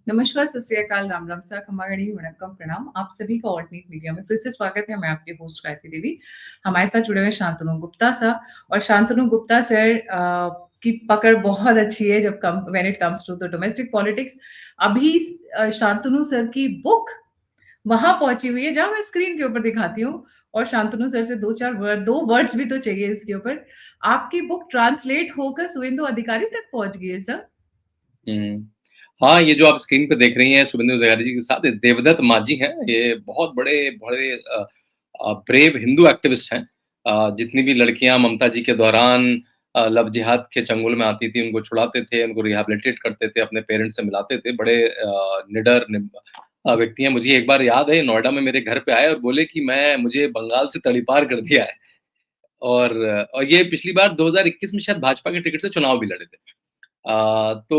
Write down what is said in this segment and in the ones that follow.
नमस्कार, सत श्री अकाल, राम राम सा, खमा गणी, वणक्कम, प्रणाम। आप सभी का ऑल्टरनेट मीडिया में फिर से स्वागत है। मैं आपकी होस्ट गायत्री देवी। हमारे साथ जुड़े हुए शांतनु गुप्ता सर। और शांतनु गुप्ता सर की पकड़ बहुत अच्छी है जब when it comes to the domestic politics. अभी शांतनु सर की बुक वहां पहुंची हुई है जहां मैं स्क्रीन के ऊपर दिखाती हूँ। और शांतनु सर से दो वर्ड्स भी तो चाहिए इसके ऊपर। आपकी बुक ट्रांसलेट होकर शुभेंदु अधिकारी तक पहुंच गई है सर। हाँ, ये जो आप स्क्रीन पे देख रही हैं शुभेंदु अधिकारी जी के साथ देवदत्त मांझी हैं। ये बहुत बड़े बड़े ब्रेव हिंदू एक्टिविस्ट हैं। जितनी भी लड़कियां ममता जी के दौरान लव जिहाद के चंगुल में आती थी, उनको छुड़ाते थे, उनको रिहैबिलिटेट करते थे, अपने पेरेंट्स से मिलाते थे। बड़े निडर व्यक्ति हैं। मुझे एक बार याद है, नोएडा में मेरे घर पे आए और बोले कि मुझे बंगाल से तड़ीपार कर दिया है। और ये पिछली बार 2021 में शायद भाजपा के टिकट से चुनाव भी लड़े थे। तो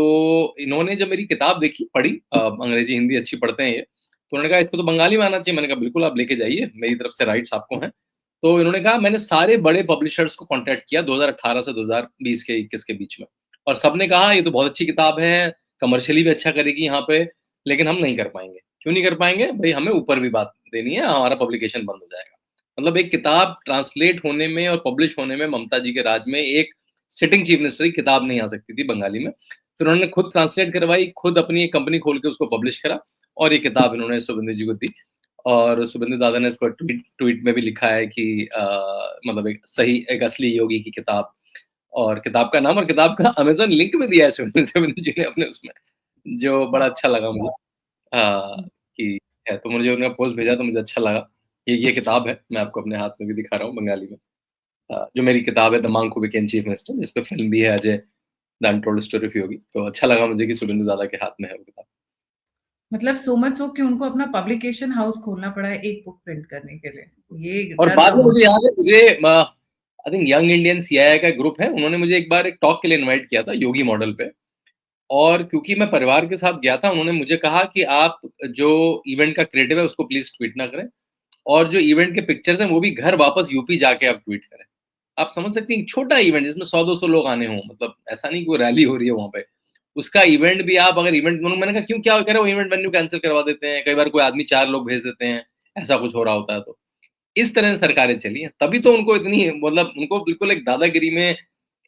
इन्होंने जब मेरी किताब देखी, पढ़ी, अंग्रेजी हिंदी अच्छी पढ़ते हैं ये, तो उन्होंने कहा इसको तो बंगाली में आना चाहिए। मैंने कहा बिल्कुल आप लेके जाइए, मेरी तरफ से राइट्स आपको हैं। तो इन्होंने कहा मैंने सारे बड़े पब्लिशर्स को कॉन्टैक्ट किया 2018 से 2020 के 21 के बीच में, और सबने कहा ये तो बहुत अच्छी किताब है, कमर्शियली भी अच्छा करेगी यहाँ पे, लेकिन हम नहीं कर पाएंगे। क्यों नहीं कर पाएंगे भाई? हमें ऊपर भी बात देनी है, हमारा पब्लिकेशन बंद हो जाएगा। मतलब एक किताब ट्रांसलेट होने में और पब्लिश होने में ममता जी के राज में एक सिटिंग चीफ मिनिस्टर की किताब नहीं आ सकती थी बंगाली में। फिर उन्होंने खुद ट्रांसलेट करवाई, खुद अपनी एक कंपनी खोल के उसको पब्लिश करा, और ये किताब इन्होंने शुभेंदु जी को दी। और शुभेंदु दादा ने इसको ट्वीट में भी लिखा है कि मतलब एक असली योगी की किताब, और किताब का नाम और किताब का अमेज़न लिंक भी दिया है शुभेंदु जी ने अपने उसमें, जो बड़ा अच्छा लगा मुझे। हाँ, कि है, तो मुझे उन्होंने पोस्ट भेजा तो मुझे अच्छा लगा। ये किताब है, मैं आपको अपने हाथ में भी दिखा रहा हूँ बंगाली में। जो मेरी किताब है द मांग हू बिकेम चीफ मिनिस्टर, जिस पे फ़िल्म भी है Ajay the untold story of Yogi. तो अच्छा लगा मुझे कि शुभेंदु दादा के हाथ में है वो किताब। मतलब सो मच सो कि उनको अपना पब्लिकेशन हाउस खोलना पड़ा है एक बुक प्रिंट करने के लिए। ये और दर्द बाद में हो। मुझे याद है, मुझे I think young Indian CII का ग्रुप है, उन्होंने मुझे एक बार एक टॉक के लिए इनवाइट किया था योगी मॉडल पे। और क्योंकि मैं परिवार के साथ गया था, उन्होंने मुझे कहा कि आप जो इवेंट का क्रिएटिव है उसको प्लीज ट्वीट ना करें, और जो इवेंट के पिक्चर्स हैं वो भी घर वापस यूपी जाके आप ट्वीट करें। आप समझ सकते हैं, एक छोटा इवेंट जिसमें 100-200 लोग आने हों, मतलब ऐसा नहीं कोई रैली हो रही है वहाँ पे। उसका इवेंट भी आप अगर इवेंट, मैंने कहा क्यों, क्या कह रहे हो, इवेंट वेन्यू कैंसिल करवा देते हैं, कई बार कोई आदमी 4 लोग भेज देते हैं, ऐसा कुछ हो रहा होता है तो। इस तरह से सरकारें चली हैं, तभी तो उनको इतनी, मतलब उनको बिल्कुल एक दादागिरी में,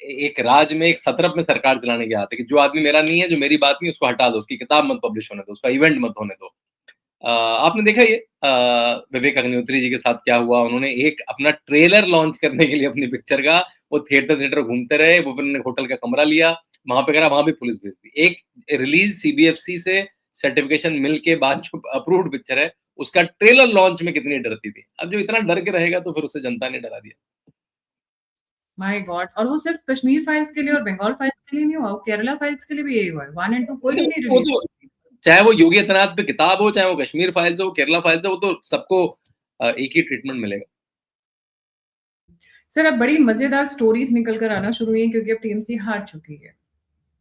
एक राज में, एक सत्रप में सरकार चलाने के आते कि जो आदमी मेरा नहीं है, जो मेरी बात नहीं, उसको हटा दो, उसकी किताब मत पब्लिश होने दो, उसका इवेंट मत होने दो। आपने देखा ये विवेक अग्निहोत्री जी के साथ क्या हुआ? उन्होंने एक अपना ट्रेलर लॉन्च करने के लिए अपनी पिक्चर का, वो थिएटर घूमते रहे, वो फिर उन्होंने होटल का कमरा लिया, वहां पे करा, वहां भी पुलिस भेज दी। एक रिलीज सीबीएफसी से सर्टिफिकेशन मिल के बाद जो अप्रूव्ड पिक्चर है, उसका ट्रेलर लॉन्च में कितनी डरती थी। अब जो इतना डर के रहेगा तो फिर उसे जनता ने डरा दिया। My God. और वो सिर्फ कश्मीर फाइल्स के लिए और बंगाल फाइल्स के लिए नहीं हुआ, वो केरला फाइल्स के लिए भी यही हुआ है। 1 एंड 2 कोई भी नहीं वो रिलीज। तो चाहे वो योगी आदित्यनाथ पे किताब हो, चाहे वो कश्मीर फाइल्स हो, केरला फाइल्स हो, वो तो सबको एक ही ट्रीटमेंट मिलेगा। सर अब बड़ी मजेदार स्टोरीज निकल कर आना शुरू हुई हैं क्योंकि अब टीएमसी हार चुकी है,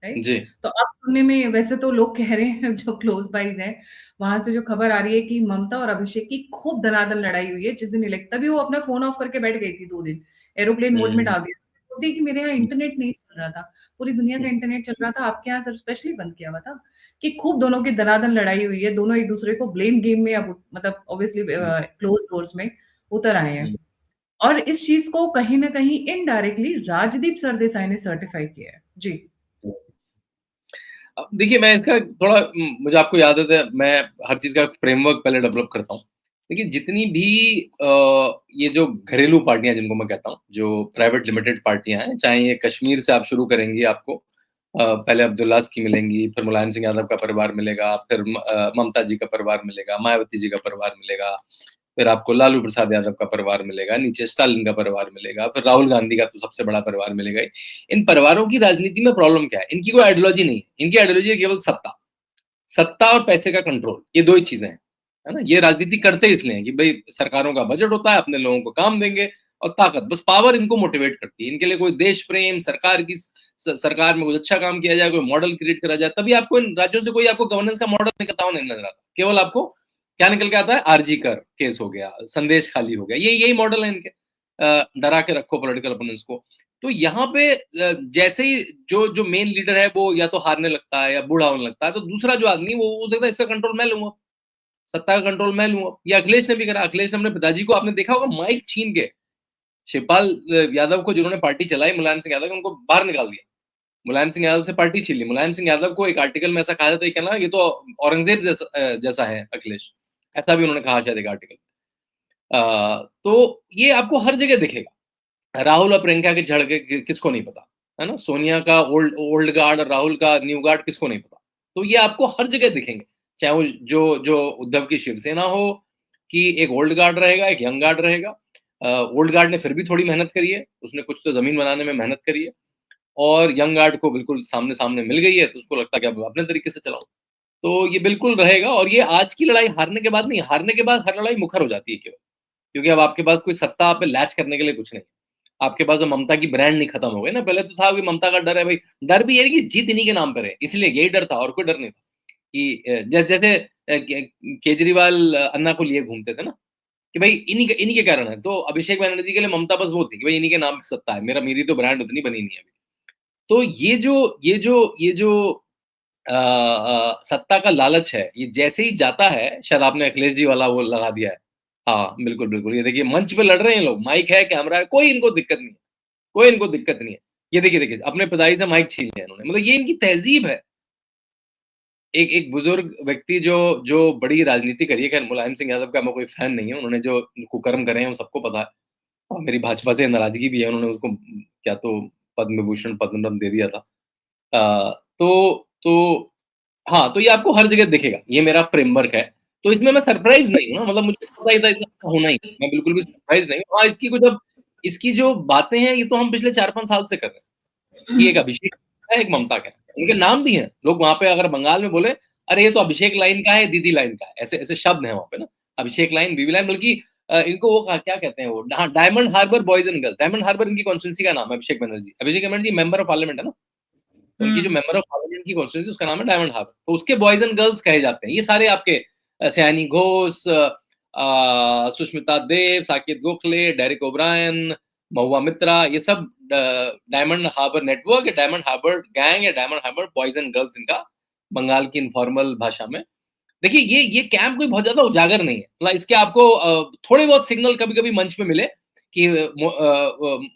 राइट? जी। तो अब सुनने में वैसे तो लोग कह रहे हैं जो क्लोज बाइज हैं, वहां से जो खबर आ रही है कि ममता और अभिषेक की खूब धनाधन लड़ाई हुई है जिस दिन इलेक्ट, तभी वो अपना फोन ऑफ करके बैठ गई थी 2 दिन, एरोप्लेन मोड में हम्म। डाल दिया। बोलती कि मेरे यहाँ इंटरनेट नहीं चल रहा था, पूरी दुनिया का इंटरनेट चल रहा था, आपके यहाँ सर स्पेशली बंद किया हुआ था। कि खूब दोनों की धनाधन लड़ाई हुई है, दोनों एक दूसरे को ब्लेम गेम में, अब मतलब ऑब्वियसली क्लोज डोर्स में उतर आए हैं। और इस चीज को कहीं ना कहीं इनडायरेक्टली राजदीप सरदेसाई ने सर्टिफाई किया है जी। अब देखिए, मैं इसका थोड़ा, मुझे आपको याद है, मैं हर चीज़ का फ्रेमवर्क पहले डेवलप करता हूँ। देखिए, जितनी भी ये जो घरेलू पार्टियाँ जिनको मैं कहता हूँ, जो प्राइवेट लिमिटेड पार्टियाँ हैं, चाहे ये कश्मीर से आप शुरू करेंगी, आपको पहले अब्दुल्लास की मिलेंगी, फिर मुलायम सिंह यादव का परिवार मिलेगा, फिर ममता जी का परिवार मिलेगा, मायावती जी का परिवार मिलेगा, फिर आपको लालू प्रसाद यादव का परिवार मिलेगा, नीचे स्टालिन का परिवार मिलेगा, फिर राहुल गांधी का तो सबसे बड़ा परिवार मिलेगा ही। इन परिवारों की राजनीति में प्रॉब्लम क्या है? इनकी कोई आइडियोलॉजी नहीं है, इनकी आइडियोलॉजी है केवल सत्ता। सत्ता और पैसे का कंट्रोल, ये 2 ही चीज़ें हैं, है ना? ये राजनीति करते इसलिए हैं कि भई सरकारों का बजट होता है, अपने लोगों को काम देंगे, और ताकत, बस पावर इनको मोटिवेट करती है। इनके लिए कोई देश प्रेम, सरकार की सरकार में कुछ अच्छा काम किया जाए, कोई मॉडल क्रिएट करा जाए, तभी आपको इन राज्यों से कोई आपको गवर्नेंस का मॉडल निकलता हुआ नहीं नज़र आता। केवल आपको क्या निकल के आता है? आरजी कर केस हो गया, संदेश खाली हो गया, यही मॉडल है इनके। डरा के रखो पॉलिटिकल ओपोनेंट्स को। तो यहाँ पे जैसे ही जो मेन लीडर है वो या तो हारने लगता है या बूढ़ा होने लगता है, तो दूसरा जो आदमी वो देखता है इसका कंट्रोल मैं लूँगा, सत्ता का कंट्रोल मैं लूँगा। ये अखिलेश ने भी करा, अखिलेश ने अपने पिताजी को आपने देखा होगा माइक छीन के शिवपाल यादव को जिन्होंने पार्टी चलाई मुलायम सिंह यादव की उनको बाहर निकाल दिया। मुलायम सिंह यादव से पार्टी छीन ली। मुलायम सिंह यादव को एक आर्टिकल में ऐसा कहा जाता है कि ना ये तो औरंगज़ेब जैसा है अखिलेश। ऐसा भी उन्होंने कहा शायद एक आर्टिकल। तो ये आपको हर जगह दिखेगा। राहुल और प्रियंका के झड़के किसको नहीं पता, है ना? सोनिया का ओल्ड ओल्ड गार्ड और राहुल का न्यू गार्ड किसको नहीं पता। तो ये आपको हर जगह दिखेंगे। चाहे वो जो जो उद्धव की शिवसेना हो कि एक ओल्ड गार्ड रहेगा, एक यंग गार्ड रहेगा। ओल्ड गार्ड ने फिर भी थोड़ी मेहनत करी है, उसने कुछ तो ज़मीन बनाने में मेहनत करी है और यंग गार्ड को बिल्कुल सामने-सामने मिल गई है, तो उसको लगता है कि अब अपने तरीके से चलाओ। तो ये बिल्कुल रहेगा और ये आज की लड़ाई हारने के बाद नहीं, हारने के बाद हर लड़ाई मुखर हो जाती है केवल। क्योंकि अब आपके पास कोई सत्ता पे लैच करने के लिए कुछ नहीं। आपके पास अब ममता की ब्रांड नहीं खत्म हो गई ना, पहले तो था कि ममता का डर है भाई, डर भी ये है कि जीत इन्हीं के नाम पर है, इसलिए यही डर था और कोई डर नहीं था। कि जैसे केजरीवाल अन्ना को लिए घूमते थे ना, कि भाई इन्हीं के कारण है। तो अभिषेक बैनर्जी के लिए ममता बस वो थी कि भाई इन्हीं के नाम पे सत्ता है, मेरी तो ब्रांड उतनी बनी नहीं है अभी। तो ये जो सत्ता का लालच है, ये जैसे ही जाता है, शायद आपने अखिलेश जी वाला वो लगा दिया है। हाँ, बिल्कुल, बिल्कुल। ये देखिए मंच पे लड़ रहे हैं लोग, माइक है, कैमरा है, कोई इनको दिक्कत नहीं है, कोई इनको दिक्कत नहीं है। ये देखिए, अपने पिताजी से माइक छीन लिया इन्होंने, मतलब ये इनकी तहज़ीब है। एक एक बुजुर्ग व्यक्ति जो जो बड़ी राजनीति करी है, खैर मुलायम सिंह यादव का मैं कोई फैन नहीं हूँ, उन्होंने जो कुकर्म करे हैं वो सबको पता है और मेरी भाजपा से नाराज़गी भी है, उन्होंने उसको क्या तो पद्म विभूषण, पद्म रत्न दे दिया था। तो हाँ, तो ये आपको हर जगह दिखेगा, ये मेरा फ्रेमवर्क है। तो इसमें मैं सरप्राइज़ नहीं हूँ ना, मतलब मुझे पता ही था ऐसा होना ही है, मैं बिल्कुल भी सरप्राइज़ नहीं हूँ। हाँ, इसकी जो बातें हैं, ये तो हम पिछले 4-5 साल से कर रहे हैं। कि एक अभिषेक का है, एक ममता का है। उनके नाम भी हैं। लोग वहाँ पे अगर बंगाल में बोले, "अरे! ये तो अभिषेक लाइन का है, दीदी लाइन का है।" ऐसे ऐसे शब्द हैं वहाँ पे ना। अभिषेक लाइन, बीबी लाइन बल्कि इनको वो क्या कहते हैं वो हाँ, Diamond Harbour boys and girls. Diamond Harbour इनकी कॉन्स्टिट्यूएंसी का नाम है, Abhishek Banerjee. Abhishek Banerjee member of parliament है ना। तो उनकी जो हुँ। मेंबर ऑफ पार्लियामेंट की कॉन्स्टिट्यूएंसी उसका नाम है डायमंड हार्बर। तो उसके बॉयज़ एंड गर्ल्स कहे जाते हैं। ये सारे आपके सयानी घोष, सुष्मिता देव, साकेत गोखले, डेरेक ओब्रायन, महुआ मित्रा, ये सब डायमंड हार्बर नेटवर्क या डायमंड हार्बर गैंग या Diamond Harbour boys and girls इनका बंगाल की इन्फॉर्मल भाषा में। देखिए ये कैंप कोई बहुत ज़्यादा उजागर नहीं है। मतलब इसके आपको थोड़े बहुत सिग्नल कभी-कभी मंच पे मिले कि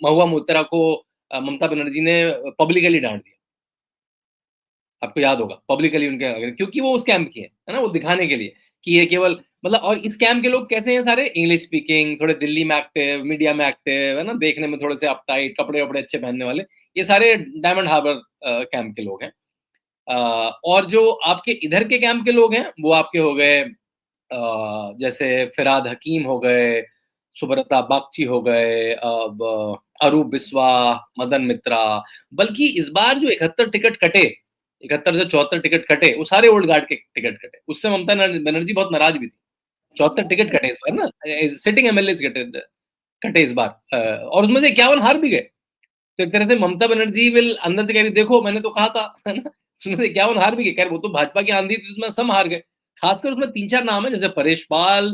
महुआ मोइत्रा को ममता बनर्जी ने पब्लिकली डाँट दिया। आपको याद होगा पब्लिकली उनके क्योंकि वो उस कैंप की है ना? वो दिखाने के लिए कि ये केवल मतलब और इस कैंप के लोग कैसे हैं सारे इंग्लिश स्पीकिंग, थोड़े दिल्ली में एक्टिव, मीडिया में एक्टिव, है ना? देखने में थोड़े से अपटाइट, कपड़े-वपड़े अच्छे पहनने वाले, ये सारे डायमंड हार्बर कैंप के लोग हैं। और जो आपके इधर के कैंप के लोग हैं, वो आपके हो गए जैसे फिरहाद हकीम हो गए, सुब्रता बागची हो गए, अब अरूप बिस्वा, मदन मित्रा, बल्कि इस बार जो 71 टिकट कटे, 71 से 74 टिकट कटे, वो सारे ओल्ड गार्ड के टिकट कटे। उससे ममता बनर्जी बहुत नाराज़ भी थी। 74 टिकट कटे इस बार ना सिटिंग एमएलएज़ कटे कटे इस बार और उसमें से 51 हार भी गए। तो एक तरह से ममता बनर्जी विल अंदर से कह रही देखो मैंने तो कहा था, है ना? उसमें से 51 हार भी गए। खैर वो तो भाजपा की आंधी थी उसमें सब हार गए। खासकर उसमें 3-4 नाम है जैसे परेश पाल,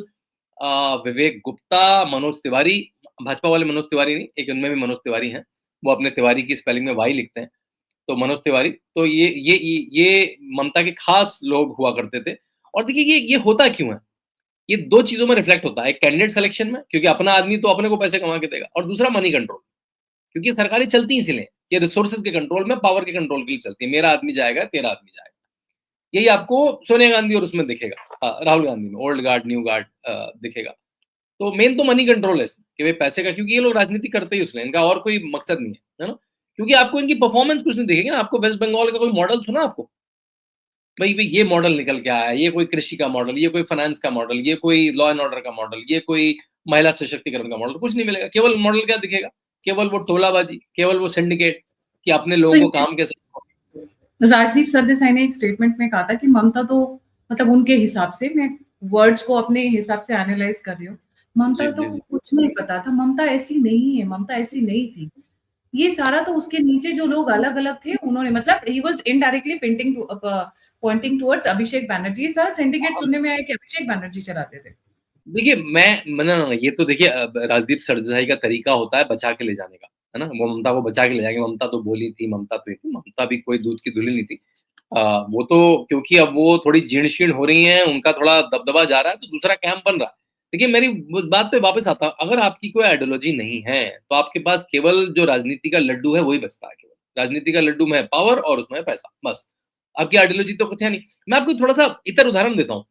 विवेक गुप्ता, मनोज तिवारी, भाजपा वाले मनोज तिवारी नहीं, एक उनमें भी मनोज तिवारी हैं। वो अपने तिवारी की स्पेलिंग में वाई लिखते हैं। तो मनोज तिवारी, तो ये ममता के खास लोग हुआ करते थे। और देखिए ये होता क्यों है? ये 2 चीज़ों में रिफ्लेक्ट होता है। एक कैंडिडेट सिलेक्शन में क्योंकि अपना आदमी तो अपने को पैसे कमा के देगा और दूसरा मनी कंट्रोल। क्योंकि सरकारें चलती इसीलिए, ये रिसोर्सेज़ के कंट्रोल में, पावर के कंट्रोल के लिए चलती है। मेरा आदमी जाएगा, तेरा आदमी जाएगा। यही आपको सोनिया गांधी और उसमें दिखेगा राहुल गांधी में, ओल्ड गार्ड, न्यू गार्ड दिखेगा। तो मेन तो मनी कंट्रोल है इसमें, कि भाई पैसे का क्योंकि ये लोग राजनीति करते ही इसलिए, इनका और कोई मकसद नहीं है ना? क्योंकि आपको इनकी परफॉर्मेंस कुछ नहीं दिखेगी ना, आपको वेस्ट बंगाल का कोई मॉडल सुना आपको? भई ये मॉडल निकल के आया है, ये कोई कृषि का मॉडल, ये कोई फाइनेंस का मॉडल, ये कोई लॉ एंड ऑर्डर का मॉडल, ये कोई महिला सशक्तिकरण का मॉडल, कुछ नहीं मिलेगा। केवल मॉडल क्या दिखेगा? केवल वो टोलाबाजी, केवल वो सिंडिकेट कि अपने तो लोगों को ये काम कैसे राजदीप सरदेसाई ने एक स्टेटमेंट में कहा था कि ममता तो मतलब उनके हिसाब से मैं वर्ड्स को अपने हिसाब से एनालाइज कर रही हूँ। जी, ममता तो जी, जी। कुछ नहीं पता था, ममता ऐसी नहीं है, ममता ऐसी नहीं थी। ये सारा तो उसके नीचे जो लोग अलग-अलग थे उन्होंने मतलब ही was indirectly pointing towards Abhishek Banerjee. ये सारा सिंडिकेट हाँ, सुनने में आया कि अभिषेक बैनर्जी चलाते थे। देखिए मैं ना, ना, ये तो देखिए राजदीप सरदेसाई का तरीका होता है बचा के ले जाने का। है ना? वो ममता को बचा के ले जाएँगे, ममता तो बोली थी, ममता तो ये थी, ममता भी कोई दूध की धुली नहीं थी। वो तो क्योंकि अब वो थोड़ी जीर्ण-शीर्ण हो रही हैं, उनका थोड़ा दबदबा जा रहा है, तो दूसरा कैंप बन रहा है। देखिए, मेरी ब बात पे वापस आता हूँ, अगर आपकी कोई आइडियोलॉजी नहीं है, तो आपके पास केवल जो राजनीति का लड्डू है, वही बचता है केवल। राजनीति का लड्डू में है पावर और उसमें है पैसा, बस। आपकी आइडियोलॉजी तो कुछ है नहीं। मैं आपको थोड़ा-सा इतर उदाहरण देता हूँ।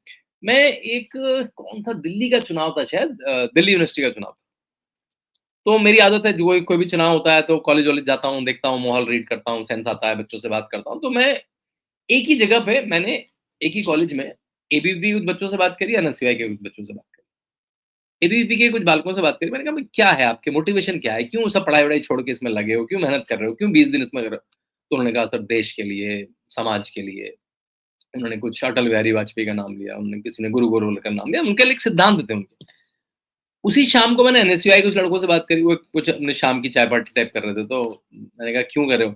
मैं एक कौन-सा दिल्ली का चुनाव था शायद दिल्ली यूनिवर्सिटी का चुनाव। तो मेरी आदत है जो कोई भी चुनाव होता है तो कॉलेज-वॉलेज जाता हूँ, देखता हूँ, माहौल रीड करता हूँ, सेंस आता है, बच्चों से बात करता हूँ। तो मैं एक ही जगह पे मैंने एक ही कॉलेज में एबीवीपी के बच्चों से बात करी, एनएसयूआई के बच्चों से बात करी। एबीवीपी के कुछ बालकों से बात करी, मैंने कहा भाई क्या है आपके मोटिवेशन क्या है? क्यों सब पढ़ाई-वढ़ाई छोड़ के इसमें लगे हो? क्यों मेहनत कर रहे हो? क्यों 20 दिन इसमें कर रहे हो? तो उन्होंने कहा सर देश के लिए, समाज के लिए। उन्होंने कुछ अटल बिहारी वाजपेयी का नाम लिया, उन्होंने किसी ने गुरु गोरखनाथ का नाम लिया, उनके लिए एक सिद्धांत थे उनके। उसी शाम को मैंने एनएसयूआई के कुछ लड़कों से बात करी, वो कुछ अपने शाम की चाय पार्टी टाइप कर रहे थे, तो मैंने कहा क्यों कर रहे हो?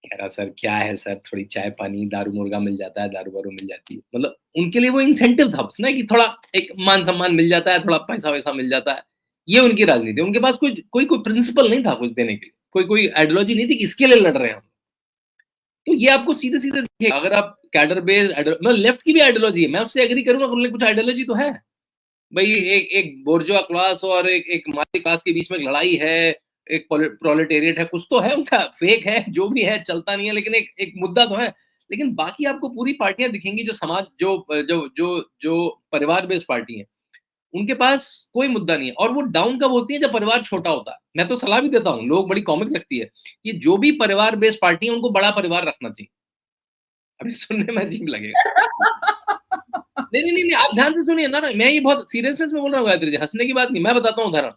कह रहा सर क्या है सर, थोड़ी चाय-पानी, दारू-मुर्गा मिल जाता है, दारू-वारू मिल जाती है। मतलब उनके लिए वो इंसेंटिव था बस ना कि थोड़ा एक मान-सम्मान मिल जाता है, थोड़ा पैसा-वैसा मिल जाता है। ये उनकी राजनीति है। उनके पास कोई प्रिंसिपल नहीं था कुछ देने के लिए। कोई आइडियोलॉजी नहीं थी कि इसके लिए लड़ रहे हैं हम। तो ये आपको सीधे-सीधे दिखेगा। अगर आप कैडर बेस्ड मतलब लेफ्ट की भी आइडियोलॉजी है, मैं उससे एग्री करूँगा, उनमें कुछ आइडियोलॉजी तो है। भई एक एक बोर्जुआ क्लास और एक एक माली क्लास के बीच में एक लड़ाई है, एक प्रोलेटेरिएट है, कुछ तो है उनका, फेक है, जो भी है चलता नहीं है, लेकिन एक एक मुद्दा तो है। लेकिन बाकी आपको पूरी पार्टियाँ दिखेंगी जो समाज जो परिवार बेस्ड पार्टी हैं, उनके पास कोई मुद्दा नहीं है और वो डाउन कब होती है जब परिवार छोटा होता है। मैं तो सलाह भी देता हूँ, लोग बड़ी कॉमिक लगती है, कि जो भी परिवार बेस्ड पार्टी है उनको बड़ा परिवार रखना चाहिए। अभी सुनने में अजीब लगेगा। नहीं, आप ध्यान से सुनिए ना, मैं ये बहुत सीरियसनेस में बोल रहा हूँ गायत्री जी, हँसने की बात नहीं। मैं बताता हूँ उदाहरण।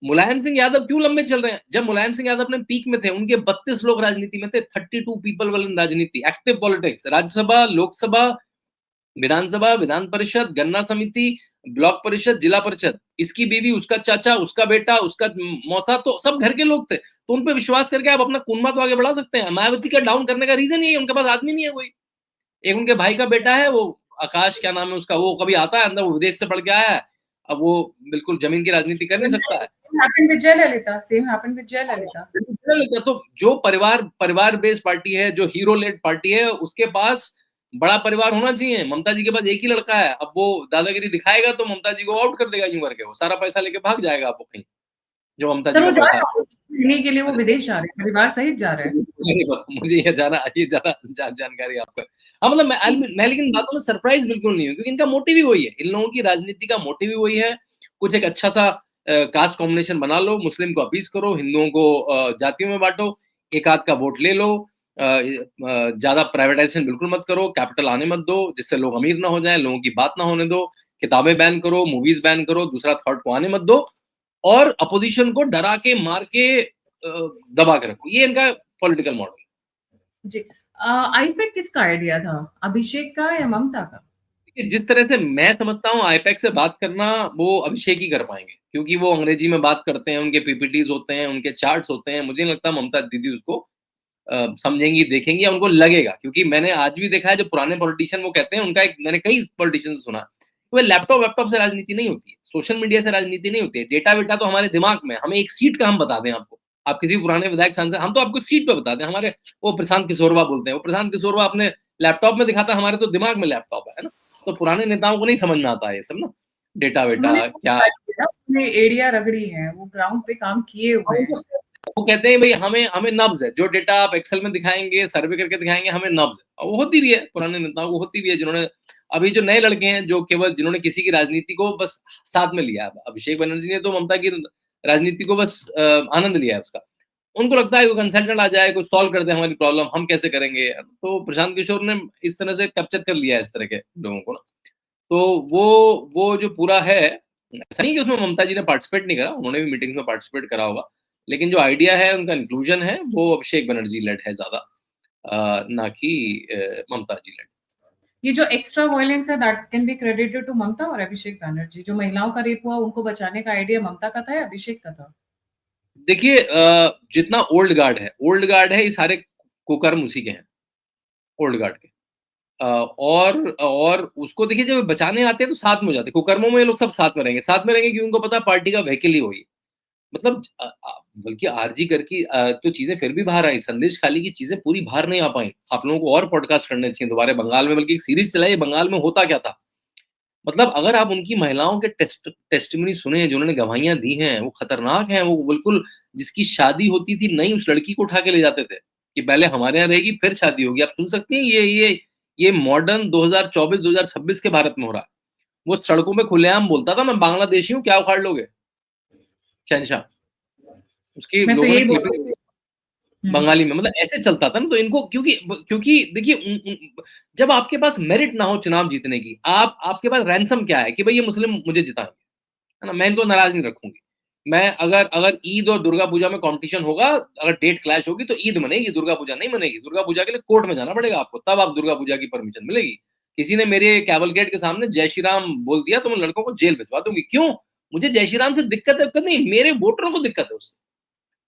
मुलायम सिंह यादव क्यों लंबे चल रहे हैं? जब मुलायम सिंह यादव अपने पीक में थे, उनके 32 लोग राजनीति में थे, 32 पीपल वर इन राजनीति, एक्टिव पॉलिटिक्स, राज्यसभा, लोकसभा, विधानसभा, विधान परिषद, गन्ना समिति, ब्लॉक परिषद, जिला परिषद। इसकी बीवी, उसका चाचा, उसका बेटा, उसका मौसा, तो सब घर के लोग थे। तो उन पे विश्वास करके आप अपना कुनबा तो आगे बढ़ा सकते हैं। मायावती का डाउन करने का रीज़न यही है, उनके पास आदमी नहीं है कोई। एक उनके भाई का बेटा है, वो आकाश क्या नाम है उसका, वो कभी आता है अंदर, वो विदेश से पढ़ के आया है। अब वो बिल्कुल ज़मीन की राजनीति कर नहीं सकता है। Same happened with Jayalalitha. Same happened with Jayalalitha. तो जो परिवार बेस्ड पार्टी है, जो हीरो लेड पार्टी है, उसके पास बड़ा परिवार होना चाहिए। ममता जी के पास एक ही लड़का है। अब वो दादागिरी दिखाएगा तो ममता जी को आउट कर देगा यूँ करके, वो सारा पैसा लेके भाग जाएगा अब वो कहीं, जो ममता जी सर का वो जा पैसा रहे है। हैं लेने के लिए, वो विदेश जा रहे हैं, परिवार सहित जा रहे हैं। मुझे नहीं पता, मुझे ये ज़्यादा जानकारी आपको है। हाँ, मतलब मैं लेकिन बातों में सरप्राइज़ बिल्कुल नहीं हूँ क्योंकि इनका मोटिव ही वही है। इन लोगों की राजनीति का मोटिव ही वही है। कुछ एक अच्छा-सा कास्ट कॉम्बिनेशन बना लो, मुस्लिम को अपीस करो, हिंदुओं को जातियों में बाँटो, एक आध का वोट ले लो, ज़्यादा प्राइवेटाइज़ेशन बिल्कुल मत करो, कैपिटल आने मत दो, जिससे लोग अमीर ना हो जाएँ, लोगों की बात ना होने दो, किताबें बैन करो, मूवीज़ बैन करो, दूसरा थॉट को आने मत दो और अपोज़िशन को डरा के, मार के दबा के रखो। ये इनका पॉलिटिकल मॉडल। जी। आईपैक किसका आइडिया था? अभिषेक का या ममता का? देखिए, जिस तरह से मैं समझता हूँ आईपैक से बात करना वो अभिषेक ही कर पाएँगे, क्योंकि वो अंग्रेजी में बात करते हैं, उनके पीपीटीज़ होते हैं, उनके चार्ट्स होते हैं। मुझे नहीं लगता ममता दीदी उसको समझेंगी, देखेंगी या उनको लगेगा, क्योंकि मैंने आज भी देखा है जो पुराने पॉलिटिशियन वो कहते हैं, उनका एक मैंने कई पॉलिटिशियन से सुना, वो लैपटॉप-वैपटॉप से राजनीति नहीं होती है, सोशल मीडिया से राजनीति नहीं होती है, डेटा-वेटा तो हमारे दिमाग में है, हमें एक सीट का हम बता दें आपको, आप किसी पुराने विधायक सांसद, हम तो आपको सीट पे बता दें, हमारे वो प्रशांत किशोरवा बोलते हैं, वो प्रशांत किशोरवा अपने लैपटॉप में दिखाता है, हमारे तो दिमाग में लैपटॉप है ना? तो पुराने नेताओं को नहीं समझ में आता है ये सब ना, उन्होंने डेटा-वेटा क्या उन्होंने एड़ियाँ रगड़ी हैं, वो ग्राउंड पे काम किए हुए हैं। वो कहते हैं भई हमें हमें नब्ज़ है, जो डेटा आप एक्सेल में दिखाएँगे, सर्वे करके दिखाएँगे, हमें नब्ज़ है। और वो होती भी है, पुराने नेताओं को होती भी है, जिन्होंने अभी जो नए लड़के हैं, जो केवल जिन्होंने किसी की राजनीति को बस साथ में लिया है। अभिषेक बनर्जी ने तो ममता की राजनीति को बस आनंद लिया है उसका। उनको लगता है कोई कंसल्टेंट आ जाए, कुछ सॉल्व कर दे हमारी प्रॉब्लम, हम कैसे करेंगे? तो प्रशांत किशोर ने इस तरह से कैप्चर कर लिया है इस तरह के लोगों को ना। तो वो जो पूरा है, ऐसा नहीं कि उसमें ममता जी ने पार्टिसिपेट नहीं करा, उन्होंने भी मीटिंग्स में पार्टिसिपेट करा होगा। लेकिन जो आइडिया है, उनका इंक्लूजन है, वो अभिषेक बनर्जी लेड है ज़्यादा ना कि ममता जी लेड। ये जो एक्स्ट्रा वायलेंस है that can be credited to Mamata और अभिषेक बैनर्जी। जो महिलाओं का रेप हुआ उनको बचाने का आइडिया ममता का था या अभिषेक का था? देखिए जितना ओल्ड गार्ड है, ये सारे कुकर्म उसी के हैं, ओल्ड गार्ड के। और उसको देखिए जब बचाने आते हैं तो साथ में हो जाते हैं, कुकर्मों में ये लोग सब साथ में रहेंगे क्योंकि उनको पता है पार्टी का व्हीकल ही वही है। मतलब बल्कि आरजी कर की तो चीज़ें फिर भी बाहर आई, संदेश खाली की चीज़ें पूरी बाहर नहीं आ पाई। आप लोगों को और पॉडकास्ट करने चाहिए दोबारा बंगाल में, बल्कि एक सीरीज़ चलाई बंगाल में होता क्या था? मतलब अगर आप उनकी महिलाओं के टेस्टिमनी सुने, जो उन्होंने गवाहियाँ दी हैं, वो खतरनाक हैं। वो बिल्कुल जिसकी शादी होती थी, नई उस लड़की को उठा के ले जाते थे, कि पहले हमारे यहाँ रहेगी, फिर शादी होगी। आप सुन सकती हैं ये मॉडर्न 2024-2026 के भारत में हो रहा है। वो सड़कों पे खुलेआम बोलता था, मैं बांग्लादेशी हूँ, क्या उखाड़ लोगे? शहंशाह। उसकी मैं तो लोगों ने यही बोल रही क्लिपिंग थी। हुँ। बंगाली में, मतलब ऐसे चलता था ना, तो इनको क्योंकि देखिए जब आपके पास मेरिट ना हो चुनाव जीतने की, आपके पास रैंसम क्या है कि भई ये मुस्लिम मुझे जिताएँगे, है ना? मैं इनको नाराज़ नहीं रखूँगी। मैं अगर अगर ईद और दुर्गा पूजा में कॉम्पिटिशन होगा, अगर डेट क्लैश होगी तो ईद मनेगी, दुर्गा पूजा नहीं मनेगी। दुर्गा पूजा के लिए कोर्ट में जाना पड़ेगा आपको, तब आप दुर्गा पूजा की परमिशन मिलेगी। किसी ने मेरे कैवलगेट के सामने जय श्री राम बोल दिया तो मैं लड़कों को जेल भिजवा दूँगी। क्यों? मुझे जय श्री राम से दिक्कत नहीं, मेरे वोटरों को दिक्कत है उससे।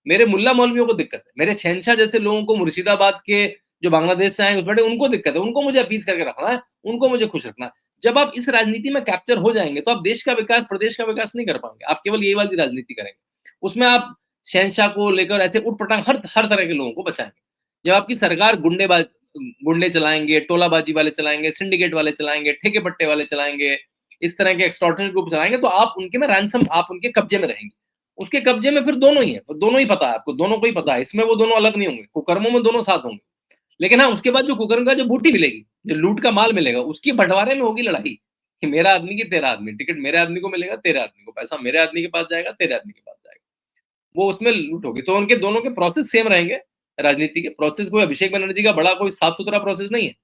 मेरे मुल्ला मौलवियों को दिक्कत है। मेरे शहंशाह जैसे लोगों को, मुर्शिदाबाद के जो बांग्लादेश से आए हैं घुसपैठे, उनको दिक्कत है। उनको मुझे अपीस करके रखना है, उनको मुझे खुश रखना है। जब आप इस राजनीति में कैप्चर हो जाएँगे, तो आप देश का विकास, प्रदेश का विकास नहीं कर पाएँगे। आप केवल यही वाली राजनीति करेंगे। उसमें आप शहंशाह को लेकर ऐसे उट-पटांग हर हर तरह के लोगों को बचाएँगे। जब आपकी सरकार गुंडे चलाएँगे, टोलाबाजी वाले चलाएँगे, सिंडिकेट वाले चलाएँगे, ठेके-पट्टे वाले चलाएँगे, इस तरह के एक्सटॉर्शनिस्ट ग्रुप चलाएँगे, तो आप उनके में रैंसम, आप उनके कब्जे में रहेंगे। उसके कब्जे में फिर दोनों ही हैं, दोनों ही पता है आपको, दोनों को ही पता है, इसमें वो दोनों अलग नहीं होंगे, कुकर्मों में दोनों साथ होंगे। लेकिन हाँ, उसके बाद जो कुकर्म का जो बूटी मिलेगी, जो लूट का माल मिलेगा, उसकी बँटवारे में होगी लड़ाई, कि मेरा आदमी की तेरा आदमी, टिकट मेरे आदमी को मिलेगा, तेरे आदमी को, पैसा मेरे आदमी के पास जाएगा, तेरे आदमी के पास जाएगा। वो उसमें लूट होगी, तो उनके दोनों के प्रोसेस सेम रहेंगे, राजनीति के प्रोसेस। कोई अभिषेक बनर्जी का बड़ा कोई साफ-सुथरा प्रोसेस नहीं है।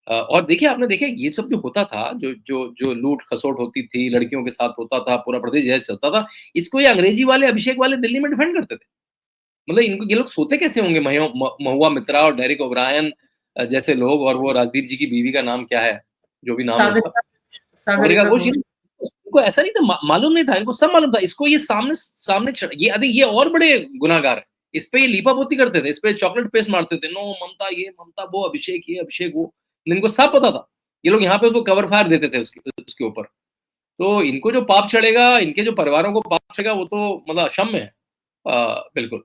और देखिए, आपने देखा ये सब जो होता था, जो लूट-खसोट होती थी, लड़कियों के साथ होता था, पूरा प्रदेश जैसे चलता था, इसको ये अंग्रेजी वाले, अभिषेक वाले दिल्ली में डिफेंड करते थे। मतलब इनको, ये लोग सोते कैसे होंगे? महुआ मित्रा और डेरिक ओब्रायन जैसे लोग, और वो राजदीप जी की बीवी का नाम क्या है? जो भी नाम है उसका, सागरिका सागरिका सागरिका घोष। घोष। इनको ऐसा नहीं था, मालूम नहीं था, इनको सब मालूम था। इसको ये सामने सामने च ये अरे ये और बड़े गुनाहगार हैं। इस पे ये लीपापोती करते थे, इस पे चॉकलेट पेस्ट मारते थे। नो ममता ये, ममता वो, अभिषेक ये, अभिषेक वो। इनको सब पता था। ये लोग यहाँ पे उसको कवर फायर देते थे उसके ऊपर। तो इनको जो पाप चढ़ेगा, इनके जो परिवारों को पाप चढ़ेगा, वो तो मतलब अक्षम्य है। बिल्कुल।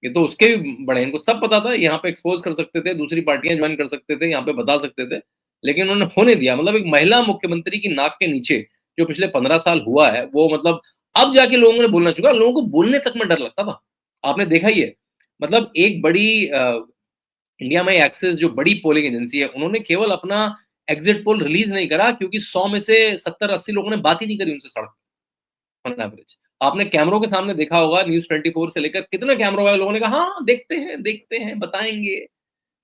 ये तो उसके भी बड़े हैं, इनको सब पता था, यहाँ पे एक्सपोज़ कर सकते थे, दूसरी पार्टियाँ जॉइन कर सकते थे, यहाँ पे बता सकते थे, लेकिन उन्होंने होने दिया। मतलब एक महिला मुख्यमंत्री की नाक के नीचे जो पिछले 15 साल हुआ है, वो मतलब अब जाके लोगों ने बोलना चुका, लोगों को बोलने तक में डर लगता था। आपने देखा ही है। मतलब एक बड़ी इंडिया में एक्सिस जो बड़ी पोलिंग एजेंसी है, उन्होंने केवल अपना एग्ज़िट पोल रिलीज़ नहीं करा, क्योंकि 100 में से 70-80 लोगों ने बात ही नहीं करी उनसे सड़क पे, ऑन एवरेज। आपने कैमरों के सामने देखा होगा, न्यूज़ 24 से लेकर कितने कैमरों वाले लोगों ने कहा, "हाँ, देखते हैं, बताएँगे।"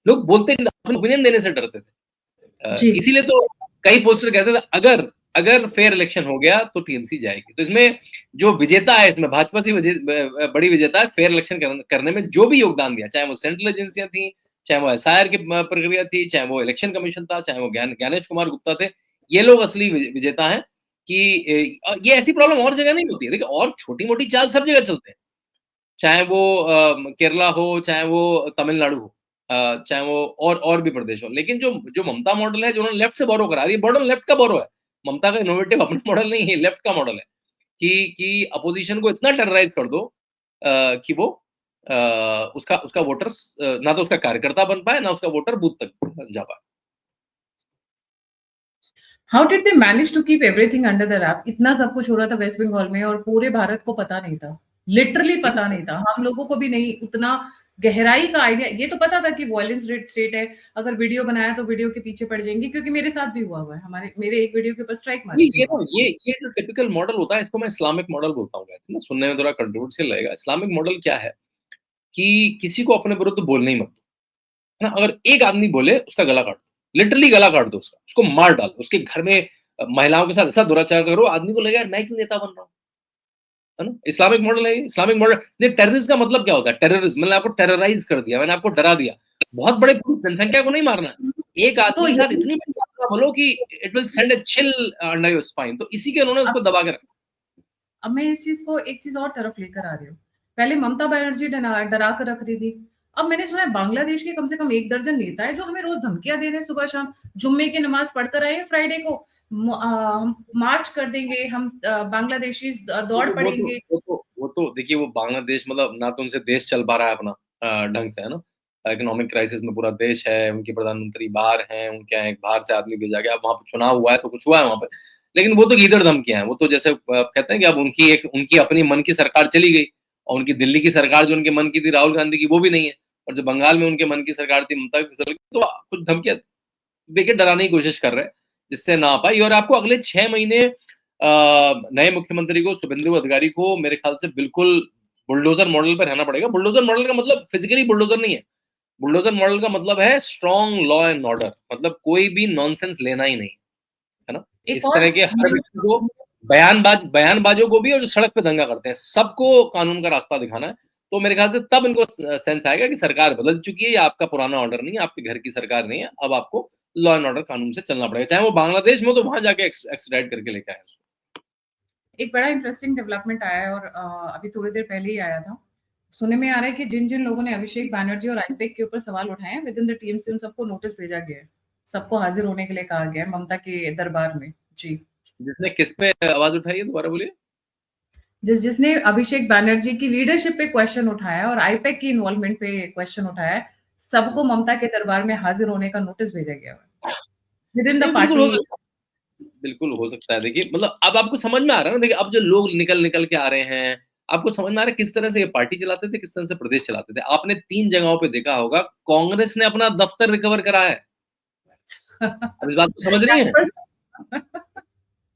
लोग बोलते नहीं थे, अपनी ओपिनियन देने से डरते थे। जी। इसीलिए तो कई पोllster कहते थे, अगर अगर फेयर इलेक्शन हो गया तो टीएमसी जाएगी। तो इसमें जो विजेता है, इसमें भाजपा से बड़ी विजेता है, फेयर इलेक्शन करने में जो भी योगदान दिया, चाहे वो सेंट्रल एजेंसियाँ थी, चाहे वो एसआईआर की प्रक्रिया थी, चाहे वो इलेक्शन कमीशन था, चाहे वो ज्ञानेश कुमार गुप्ता थे, ये लोग असली विजेता हैं। कि ये ऐसी प्रॉब्लम और जगह नहीं होती है। देखिए, और छोटी-मोटी चाल सब जगह चलते हैं। चाहे वो केरला हो, चाहे वो तमिलनाडु हो, चाहे वो और भी प्रदेश हो। लेकिन जो जो ममता मॉडल है, जो उन्होंने लेफ्ट से बोरो करा, ये मॉडल लेफ्ट का बोरो है। ममता का इनोवेटिव अपना मॉडल नहीं है, लेफ्ट का मॉडल है। कि अपोज़िशन को इतना टेरराइज़ कर दो कि वो अ, उसका उसका वोटर्स ना तो उसका कार्यकर्ता बन पाए, ना उसका वोटर बूथ तक जा पाए। How did they manage to keep everything under the wrap? इतना सब कुछ हो रहा था वेस्ट बंगाल में और पूरे भारत को पता नहीं था। लिटरली पता नहीं था। हम लोगों को भी नहीं उतना गहराई का आइडिया, ये तो पता था कि वायलेंस रेट स्टेट है, अगर वीडियो बनाया तो वीडियो के पीछे पड़ जाएँगे, क्योंकि मेरे साथ भी हुआ है। मेरे एक वीडियो के ऊपर स्ट्राइक ये मारी थी ये ना उन्होंने। ये जो टिपिकल मॉडल होता है, इसको मैं इस्लामिक मॉडल बोलता हूँ। वैसे ना सुनने में थोड़ा कंट्रोवर्शियल लगेगा। इस्लामिक मॉडल क्या है कि किसी को अपने विरुद्ध बोलने ही मत दो, है ना? अगर एक आदमी बोले, उसका गला काट दो। लिटरली गला काट दो उसका, उसको मार डालो। उसके घर में महिलाओं के साथ ऐसा दुराचार करो, आदमी को लगेगा यार मैं क्यों नेता बन रहा हूँ, है ना? इस्लामिक मॉडल है ये। इस्लामिक मॉडल ये टेररिस्ट का मतलब क्या होता है? टेररिज्म, मैंने आपको टेरराइज़ कर दिया, मैंने आपको डरा दिया। बहुत बड़े पूरी जनसंख्या को नहीं मारना है। एक तो आदमी के साथ यही इतनी बड़ी मात्रा बोलो कि it will send a chill under your spine, तो इसी के उन्होंने उसको दबा के रखा। अब मैं इस चीज़ को एक चीज़ और तरफ लेकर आ रही हूँ। पहले ममता बनर्जी डरा डरा कर रख रही थी। अब मैंने सुना है बांग्लादेश के कम से कम 1 दर्जन नेता है जो हमें रोज़ धमकियाँ दे रहे हैं सुबह-शाम। जुम्मे की नमाज़ पढ़कर आए हैं फ्राइडे को, हम मार्च कर देंगे, हम बांग्लादेशीज़ वो दौड़ तो वो तो पड़ेंगे। वो तो वो तो देखिए, वो बांग्लादेश मतलब ना तो उनसे देश चल पा रहा है अपना ढंग से, है ना? इकोनॉमिक क्राइसिस में पूरा देश है, उनके प्रधानमंत्री बाहर हैं, उनके यहाँ एक बाहर से आदमी भेजा गया, अब वहाँ पे चुनाव हुआ है तो कुछ हुआ है वहाँ पे। लेकिन वो तो गीदड़-धमकियाँ हैं, वो तो जैसे कहते हैं कि अब उनकी अपनी मन की सरकार चली गई और उनकी दिल्ली की सरकार जो उनके मन की थी राहुल गांधी की, वो भी नहीं है। और जो बंगाल में उनके मन की सरकार थी ममता की सरकार, तो कुछ धमकियाँ देखिए डराने की कोशिश कर रहे हैं, जिससे ना पाई। और आपको अगले 6 महीने नए मुख्यमंत्री को, शुभेंदु अधिकारी को मेरे ख्याल से बिल्कुल बुलडोज़र मॉडल पे रहना पड़ेगा। बुलडोज़र मॉडल का मतलब फिज़िकली बुलडोज़र नहीं है। बुलडोज़र मॉडल का मतलब है स्ट्रॉन्ग लॉ एंड ऑर्डर, मतलब कोई भी नॉनसेंस लेना ही नहीं, है ना? एक इस और तरह के हर व्यक्ति को, बयानबाज़ों को भी और जो सड़क पे दंगा करते हैं, सबको कानून का रास्ता दिखाना है। तो मेरे ख्याल से तब इनको सेंस आएगा कि सरकार बदल चुकी है, ये आपका पुराना ऑर्डर नहीं है, आपके घर की सरकार नहीं है, अब आपको लॉ एंड ऑर्डर कानून से चलना पड़ेगा। चाहे वो बांग्लादेश में हो तो वहाँ जाके एक्सट्राडिट करके लेके आएँ उसको। एक बड़ा इंटरेस्टिंग डेवलपमेंट आया है और अभी थोड़ी देर पहले ही आया था। सुनने में आ रहा है कि जिन-जिन लोगों ने अभिषेक बैनर्जी और आईपैक के ऊपर सवाल उठाए हैं, विद इन द टीएमसी उन सबको नोटिस भेजा गया है। सबको हाज़िर होने के लिए कहा गया है ममता के दरबार में। जी। जिसने किस पे आवाज़ उठाई है दोबारा बोलिए? जिसने अभिषेक बैनर्जी की लीडरशिप पे क्वेश्चन उठाया और आईपैक की इन्वॉल्वमेंट पे क्वेश्चन उठाया है, सबको ममता के दरबार में हाज़िर होने का नोटिस भेजा गया है। विद इन द नहीं, बिल्कुल हो पार्टी। सकता है। बिल्कुल हो सकता है। देखिए मतलब अब आपको समझ में आ रहा है ना, देखिए अब जो लोग निकल-निकल के आ रहे हैं, आपको समझ में आ रहा है किस तरह से ये पार्टी चलाते थे, किस तरह से प्रदेश चलाते थे। आपने 3 जगहों पे देखा होगा, कांग्रेस ने अपना दफ्तर रिकवर करा है। अब इस बात को समझ रही हैं?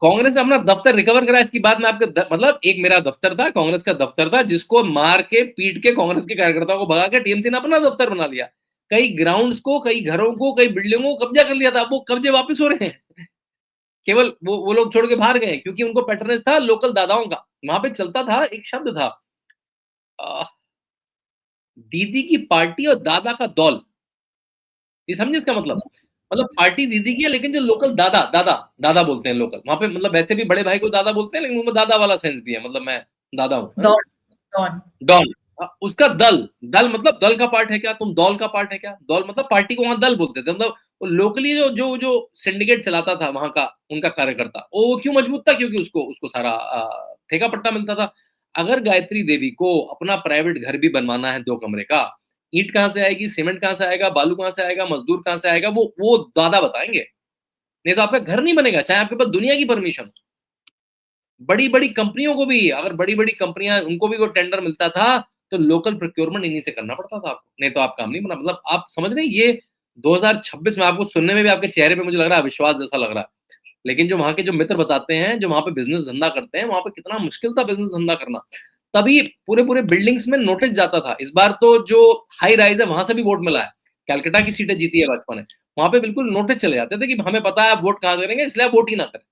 कांग्रेस ने अपना दफ्तर रिकवर करा है, इसकी बात मैं आपको मतलब एक मेरा दफ्तर था, कांग्रेस का दफ्तर था, जिसको मार के, पीट के कांग्रेस के कार्यकर्ताओं को भगा के टीएमसी ने अपना दफ्तर बना लिया। कई ग्राउंड्स को, कई घरों को, कई बिल्डिंगों को कब्जा कर लिया था। अब वो कब्जे वापस हो रहे हैं। केवल वो लोग छोड़ के बाहर गए क्योंकि उनको पैट्रोनेज था लोकल दादाओं का। वहाँ पे चलता था, एक शब्द था अ, दीदी की पार्टी और दादा का दौल। ये समझे इसका मतलब? मतलब पार्टी दीदी की है लेकिन जो लोकल दादा दादा दादा बोलते हैं लोकल। वहाँ पे मतलब वैसे भी बड़े भाई को दादा बोलते हैं लेकिन उनको दादा वाला सेंस भी है, मतलब मैं दादा हूँ, है ना? Don, don. डॉन। उसका दल, दल मतलब दल का पार्ट है क्या? तुम दौल का पार्ट है क्या? दौल मतलब पार्टी को वहाँ दल बोलते थे। मतलब वो लोकली जो जो जो सिंडिकेट चलाता था वहाँ का, उनका कार्यकर्ता, वो क्यों मजबूत था? क्योंकि उसको उसको सारा ठेका पट्टा मिलता था। अगर गायत्री देवी को अपना प्राइवेट घर भी बनवाना है 2 कमरे का, ईंट कहाँ से आएगी, सीमेंट कहाँ से आएगा, बालू कहाँ से आएगा, मज़दूर कहाँ से आएगा, वो दादा बताएँगे। नहीं तो आपका घर नहीं बनेगा, चाहे आपके पास दुनिया की परमिशन हो। बड़ी-बड़ी कंपनियों को भी, अगर बड़ी-बड़ी कंपनियाँ उनको भी वो टेंडर मिलता था, तो लोकल प्रोक्योरमेंट इन्हीं से करना पड़ता था आपको, नहीं तो आप काम नहीं बना, मतलब आप समझ रहे हैं ये 2026 में आपको सुनने में भी आपके चेहरे पे मुझे लग रहा है अविश्वास जैसा लग रहा है। लेकिन जो वहाँ के जो मित्र बताते हैं, जो वहाँ पे बिज़नेस धंधा करते हैं, वहाँ पे कितना मुश्किल था बिज़नेस धंधा करना। तभी पूरे-पूरे बिल्डिंग्स में नोटिस जाता था। इस बार तो जो हाई राइज़ है, वहाँ से भी वोट मिला है। कलकत्ता की सीटें जीती है भाजपा ने। वहाँ पे बिल्कुल नोटिस चले जाते थे कि हमें पता है आप वोट कहाँ करेंगे, इसलिए आप वोट ही ना करें।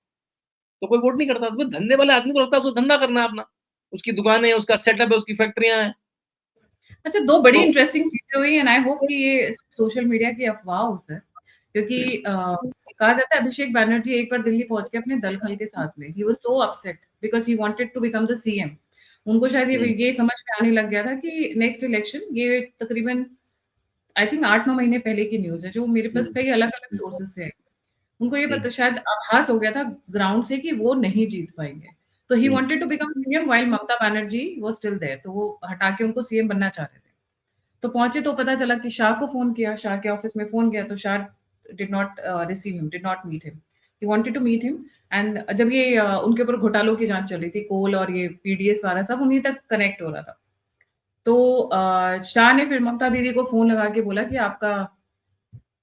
तो कोई वोट नहीं करता। तो धंधे वाले आदमी को लगता है उसको धंधा करना है अपना। उसकी दुकानें हैं, उसका सेटअप है, उसकी फैक्ट्रियाँ हैं। अच्छा, 2 बड़ी तो इंटरेस्टिंग चीज़ें हुई एंड आई होप कि ये सोशल मीडिया की अफ़वाह हो सर, क्योंकि कहा जाता है अभिषेक बैनर्जी एक बार दिल्ली पहुँच के अपने दल-खल के साथ में, he was so upset because he wanted to become the CM. उनको शायद हुँ, ये समझ में आने लग गया था कि नेक्स्ट इलेक्शन ये तकरीबन आई थिंक 8-9 महीने पहले की न्यूज़ है, जो मेरे हुँ, पास कई अलग-अलग हुँ, सोर्सेज़ से है। उनको ये हुँ, पता शायद आभास हो गया था ग्राउंड से कि वो नहीं जीत पाएँगे। तो he who, wanted to become CM while Mamata Banerjee was still there, तो वो हटा के उनको सीएम बनना चाह रहे थे। तो पहुँचे तो पता चला कि शाह को फ़ोन किया, शाह के ऑफ़िस में फ़ोन गया तो Shah did not receive him, did not meet him. He wanted to meet him and जब ये उनके ऊपर घोटालों की जाँच चल रही थी, कोल और ये पीडीएस वाला सब उन्हीं तक कनेक्ट हो रहा था। तो शाह ने फिर ममता दीदी को फ़ोन लगा के बोला कि आपका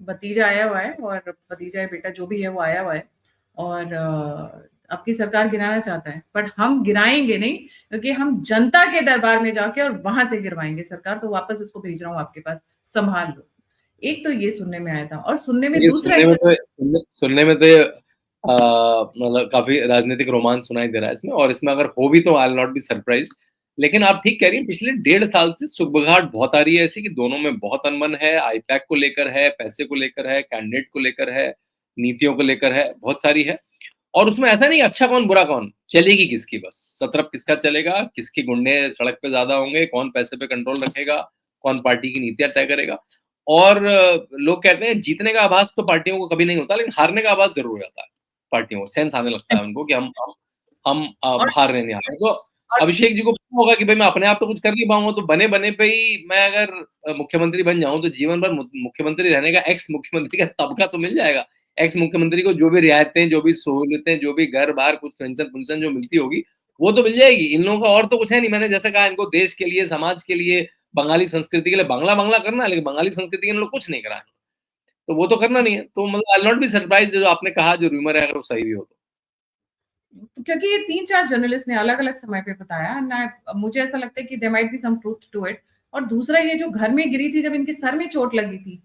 भतीजा आया हुआ है और भतीजा या बेटा जो भी है वो आया हुआ है और आपकी सरकार गिराना चाहता है। बट हम गिराएँगे नहीं क्योंकि हम जनता के दरबार में जाके और वहाँ से गिरवाएँगे सरकार, तो वापस इसको भेज रहा हूँ आपके पास, सँभाल लो। एक तो ये सुनने में आया था और सुनने में ये दूसरा इंटरेस्ट सुनने में तो ये मतलब काफ़ी राजनीतिक रोमांच सुनाई दे रहा है इसमें, और इसमें अगर हो भी तो आई विल नॉट बी सरप्राइज़्ड। लेकिन आप ठीक कह रही हैं, पिछले 1.5 साल से सुगबुगाहट बहुत आ रही है ऐसी कि दोनों में बहुत अनबन है, आईपैक को लेकर है, पैसे को लेकर है, कैंडिडेट को लेकर है, नीतियों को लेकर है, बहुत सारी है। और उसमें ऐसा नहीं अच्छा कौन, बुरा कौन, चलेगी किसकी बस, सत्रप किसका चलेगा, किसके गुंडे सड़क पे ज़्यादा होंगे, कौन पैसे पे कंट्रोल रखेगा, कौन पार्टी की नीतियाँ तय करेगा। और लोग कहते हैं जीतने का आभास तो पार्टियों को कभी नहीं होता, लेकिन हारने का आभास ज़रूर हो जाता है पार्टियों को, सेंस आने लगता है उनको कि हम और हार रहे नहीं हार रहे। तो और अभिषेक जी को पता होगा कि भाई मैं अपने आप तो कुछ कर नहीं पाऊँगा, तो बने-बने पे ही मैं अगर मुख्यमंत्री बन जाऊँ, तो जीवन भर मुख्यमंत्री रहने का एक्स मुख्यमंत्री का तमगा तो मिल जाएगा। एक्स मुख्यमंत्री को जो भी रियायतें, जो भी सहूलियतें, जो भी घर-बार कुछ पेंशन-पुंशन जो मिलती होगी, वो तो मिल जाएगी। इन लोगों का और तो कुछ है नहीं। मैंने जैसा कहा इनको देश के लिए, समाज के लिए, बंगाली संस्कृति के लिए बांग्ला-बांग्ला करना है, लेकिन बंगाली संस्कृति के इन लोग कुछ नहीं करा है। तो वो तो करना नहीं है। तो मतलब आई विल नॉट बी सरप्राइज़्ड जो आपने कहा जो रूमर है अगर वो सही भी हो तो। क्योंकि ये 3-4 जर्नलिस्ट ने अलग-अलग समय पे बताया एंड मुझे ऐसा लगता है कि there might be some truth to it. और दूसरा ये जो घर में गिरी थी, जब इनके सर में चोट लगी थी,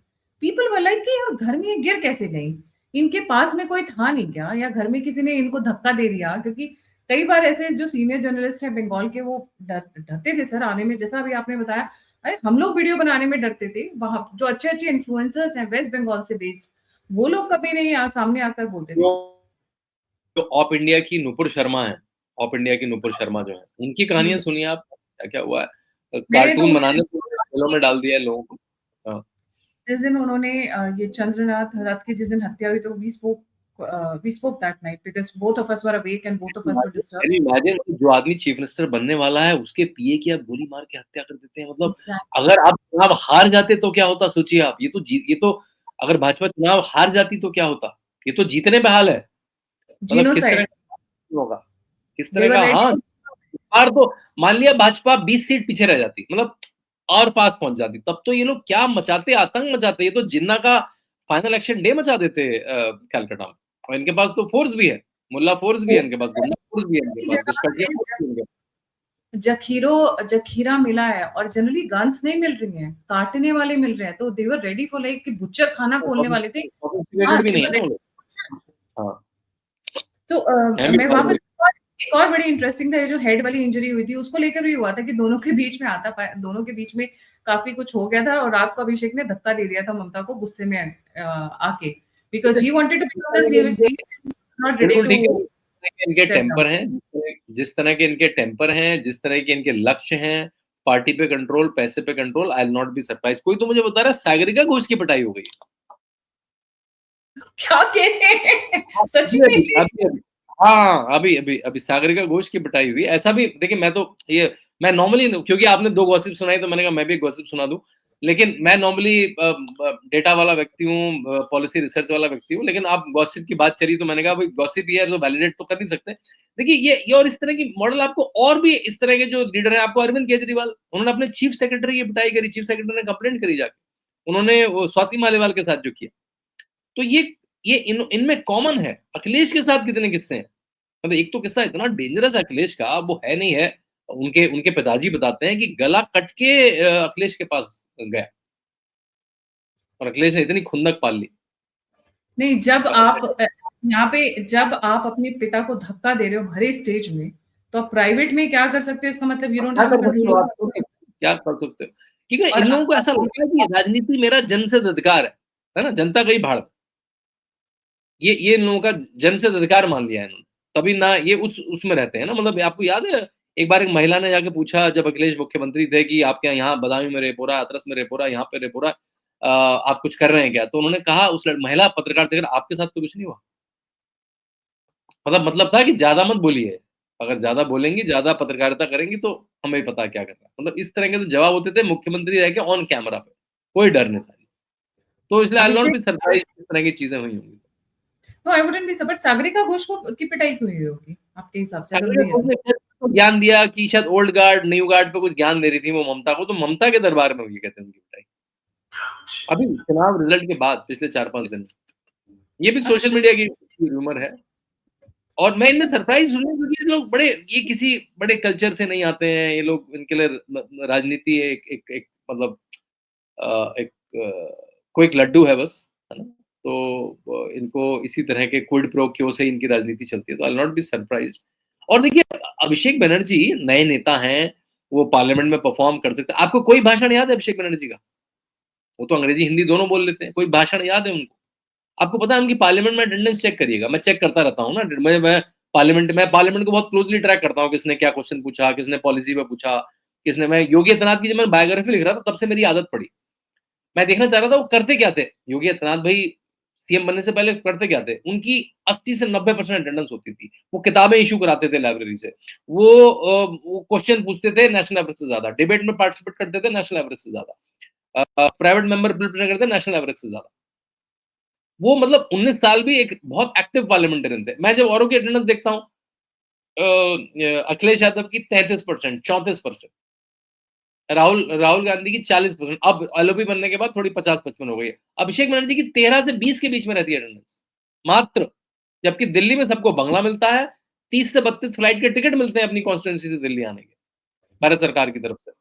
पीपल वर लाइक कि यार घर में ये गिर कैसे गई? इनके पास में कोई था नहीं क्या? या घर में किसी ने इनको धक्का दे दिया? क्योंकि कई बार ऐसे जो सीनियर जर्नलिस्ट हैं बंगाल के, वो डरते थे सर आने में, जैसा अभी आपने बताया। अरे हम लोग वीडियो बनाने में डरते थे। वहाँ जो अच्छे-अच्छे इन्फ्लुएंसर्स हैं वेस्ट बंगाल से बेस्ड, वो लोग कभी नहीं सामने आकर बोलते थे। जो जो ऑप इंडिया की नुपुर शर्मा हैं, ऑप इंडिया की नुपुर शर्मा जो हैं, इनकी कहानियाँ हुँ। सुनिए आप, क्या-क्या हुआ है। मैंने तो कार्टून उस बनाने को जेलों में डाल दिया है लोगों को। हाँ। जिस दिन उन्होंने ये चंद्रनाथ रथ की जिस दिन हत्या हुई, तो we spoke that night because both of us were awake and both of us were disturbed. Can you imagine जो आदमी चीफ मिनिस्टर बनने वाला है, उसके पीए की आप गोली मार के हत्या कर देते हैं। मतलब एग्ज़ैक्टली। अगर आप चुनाव हार जाते तो क्या होता सोचिए आप। ये तो अगर भाजपा चुनाव हार जाती तो क्या होता? ये तो जीतने पे हाल है। मतलब किस तरह जीनोसाइड। का होगा? किस दे तरह वर का रेडी हाँ, टू। इस बार तो मान लिया भाजपा 20 सीट पीछे रह जाती, मतलब और पास पहुँच जाती, तब तो ये लोग क्या मचाते, आतंक मचाते। ये तो जिन्ना का फाइनल एक्शन डे मचा देते कलकत्ता में। और इनके पास तो फोर्स भी है, मुल्ला फोर्स भी है इनके पास, गुंडा फोर्स भी है इनके की पास, जगह घुसपैठिया से फोर्स भी है इनके जखीरा मिला है और जनरली गन्स नहीं मिल रही हैं, काटने वाले मिल रहे हैं, तो दे वर रेडी फॉर लाइक कि बुच्चर खाना खोलने पास। वाले थे। हाँ, सोफिस्टिकेटेड भी दे नहीं है वर ना वो रेडी। लोग। हाँ, तो हैं भी मैं पागल वापस लोग। एक और बड़ी इंटरेस्टिंग था, ये जो हेड वाली इंजरी हुई थी, उसको लेकर भी हुआ था कि दोनों के बीच में दोनों के बीच में काफ़ी कुछ हो गया था और रात को अभिषेक ने धक्का दे दिया था ममता को गुस्से में आके, because he wanted to become the CM, not ready बिल्कुल टू ठीक है। इनके स्टेप डाउन। टेम्पर हैं, जिस तरह के इनके टेम्पर हैं, जिस तरह के इनके लक्ष्य हैं, पार्टी पे कंट्रोल, पैसे पे control, I will not be surprised. कोई तो मुझे बता रहा है सागरिका घोष की पिटाई हो गई। क्या कह रहे हैं? सच्ची में? अभी, अभी, अभी। हाँ, अभी सागरिका घोष की पिटाई हुई। ऐसा भी देखिए मैं नॉर्मली क्योंकि आपने 2 गॉसिप सुनाई तो मैंने कहा मैं भी एक गॉसिप सुना दूँ। लेकिन मैं नॉर्मली डेटा वाला व्यक्ति हूँ, पॉलिसी रिसर्च वाला व्यक्ति हूँ, लेकिन आप गॉसिप की बात चली तो मैंने कहा भाई गॉसिप ये है तो वैलिडेट तो कर नहीं सकते। देखिए ये और इस तरह की मॉडल आपको और भी इस तरह के जो लीडर हैं, आपको अरविंद केजरीवाल, उन्होंने अपने चीफ सेक्रेटरी की पिटाई करी, चीफ सेक्रेटरी ने कंप्लेंट करी जाके। उन्होंने वो स्वाति मालीवाल के साथ जो किया। तो ये इनमें कॉमन है। अखिलेश के साथ कितने किस्से हैं? मतलब एक तो किस्सा इतना डेंजरस है अखिलेश का, वो है नहीं है। उनके उनके पिताजी बताते हैं कि गला कट के अखिलेश के पास गया और अखिलेश ने इतनी खुंदक पाल ली। नहीं, गला कट यहाँ पे जब आप अपने पिता को धक्का दे रहे हो भरे स्टेज में, तो आप प्राइवेट में क्या कर सकते हो, इसका मतलब यू डोंट क्या हैव अ कर सकते हो कंट्रोल आप? ओवर। क्या कर सकते हो? क्योंकि और इन लोगों को ऐसा लगता है कि राजनीति मेरा जन्मसिद्ध अधिकार है ना? जनता का ही भाड़। ये इन लोगों का जन्मसिद्ध अधिकार मान लिया है इन्होंने। तभी ना ये उस उसमें रहते हैं ना। मतलब आपको याद है एक बार एक महिला ने जाके पूछा जब अखिलेश मुख्यमंत्री थे कि आपके यहाँ बदायूं में रेप हो रहा है, हाथरस में रेप हो रहा है, यहाँ पे रेप हो रहा है, आप कुछ कर रहे हैं क्या? तो उन्होंने कहा उस महिला पत्रकार से, अगर आपके साथ तो कुछ नहीं हुआ। मतलब था कि ज़्यादा मत बोलिए। अगर ज़्यादा बोलेंगी, ज़्यादा पत्रकारिता करेंगी तो हमें भी पता क्या करना है। मतलब इस तरह के तो जवाब होते थे मुख्यमंत्री रह के ऑन कैमरा पे। कोई डर नहीं था। तो इसलिए I will not Abhishek be surprised इस तरह की चीज़ें हुई होंगी। No, I wouldn't be but Sagarika Ghosh को की पिटाई क्यों हुई होगी आपके हिसाब से, अगर सागरिका उन्हें घोष ने शायद उसको ज्ञान दिया कि शायद ओल्ड गार्ड, न्यू गार्ड पे कुछ ज्ञान दे रही थी वो ममता को, तो ममता के दरबार में हुई कहते हैं उनकी पिटाई। अभी चुनाव रिजल्ट के बाद पिछले 4-5 दिन। ये भी सोशल अच्छा, मीडिया की रूमर है। और मैं इनमें अच्छा। सरप्राइज़ हूँ क्योंकि ये लोग ये किसी बड़े कल्चर से नहीं आते हैं। ये लोग इनके लिए राजनीति एक एक एक मतलब एक कोई एक लड्डू है बस, है ना? तो इनको इसी तरह के क्विड प्रो क्यो से इनकी राजनीति चलती है, तो आई विल नॉट बी सरप्राइज्ड। और देखिए अभिषेक बनर्जी नए नेता हैं, वो पार्लियामेंट में परफॉर्म कर सकते हैं। आपको कोई भाषण याद है अभिषेक बनर्जी का? वो तो अंग्रेजी, हिंदी दोनों बोल लेते हैं। कोई भाषण याद है उनको? आपको पता है उनकी पार्लियामेंट में अटेंडेंस चेक करिएगा। मैं चेक करता रहता हूँ ना, मैं पार्लियामेंट को बहुत क्लोज़ली ट्रैक करता हूँ, किसने क्या क्वेश्चन पूछा, किसने पॉलिसी पे पूछा, किसने, मैं योगी आदित्यनाथ की जब मैं बायोग्राफी लिख रहा था तब से मेरी आदत पड़ी। मैं देखना चाह रहा था वो करते क्या थे? योगी आदित्यनाथ भाई सीएम बनने से पहले करते क्या थे? उनकी 80 से 90% अटेंडेंस होती थी। वो किताबें इश्यू कराते थे लाइब्रेरी से। वो क्वेश्चन पूछते थे नेशनल एवरेज से ज़्यादा। डिबेट में पार्टिसिपेट करते थे नेशनल एवरेज से ज़्यादा। प्राइवेट मेंबर बिल प्रेज़ेंट करते थे नेशनल एवरेज से ज़्यादा। वो मतलब 19 साल भी एक बहुत एक्टिव पार्लियामेंटेरियन थे। मैं जब औरों की अटेंडेंस देखता हूँ अखिलेश यादव की 33%, 34%, राहुल राहुल गांधी की 40%, अब एलओपी बनने के बाद थोड़ी 50-55 हो गई है। अभिषेक बनर्जी की 13 से 20 के बीच में रहती है अटेंडेंस, मात्र। जबकि दिल्ली में सबको बंगला मिलता है, 30 से 32 फ्लाइट के टिकट मिलते हैं अपनी कॉन्स्टिट्यूएंसी से दिल्ली आने के, भारत सरकार की तरफ से।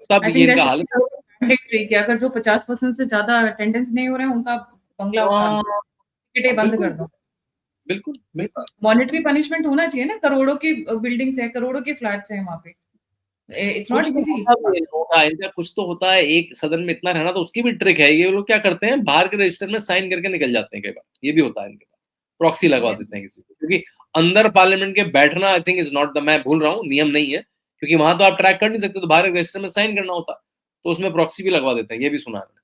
तब आई ये थिंक दैट इनका शुड हाल बी है। मैंडेटरी कि अगर जो 50% से ज़्यादा अटेंडेंस नहीं हो रहे हैं, उनका बंगला उठा लो, हाँ, टिकटें बंद बिल्कुल, कर दो। बिल्कुल, बिल्कुल। मॉनेटरी पनिशमेंट होना चाहिए ना, करोड़ों की बिल्डिंग्स हैं, करोड़ों के फ्लैट्स हैं वहाँ पे। इट्स नॉट कुछ तो ईज़ी। होता भी है लोगों का, इनका कुछ तो होता है, एक सदन में इतना रहना तो उसकी भी ट्रिक है। ये लोग क्या करते हैं, बाहर के रजिस्टर में साइन करके निकल जाते हैं कई बार, ये भी होता है इनके पास। प्रॉक्सी लगवा या देते हैं किसी को, क्योंकि अंदर पार्लियामेंट के बैठना I think is not the, मैं भूल रहा हूँ, नियम नहीं है, क्योंकि वहाँ तो आप ट्रैक कर नहीं सकते, तो बाहर के रजिस्टर में साइन करना होता है, तो उसमें प्रॉक्सी भी लगवा देते हैं, ये भी सुना है मैंने।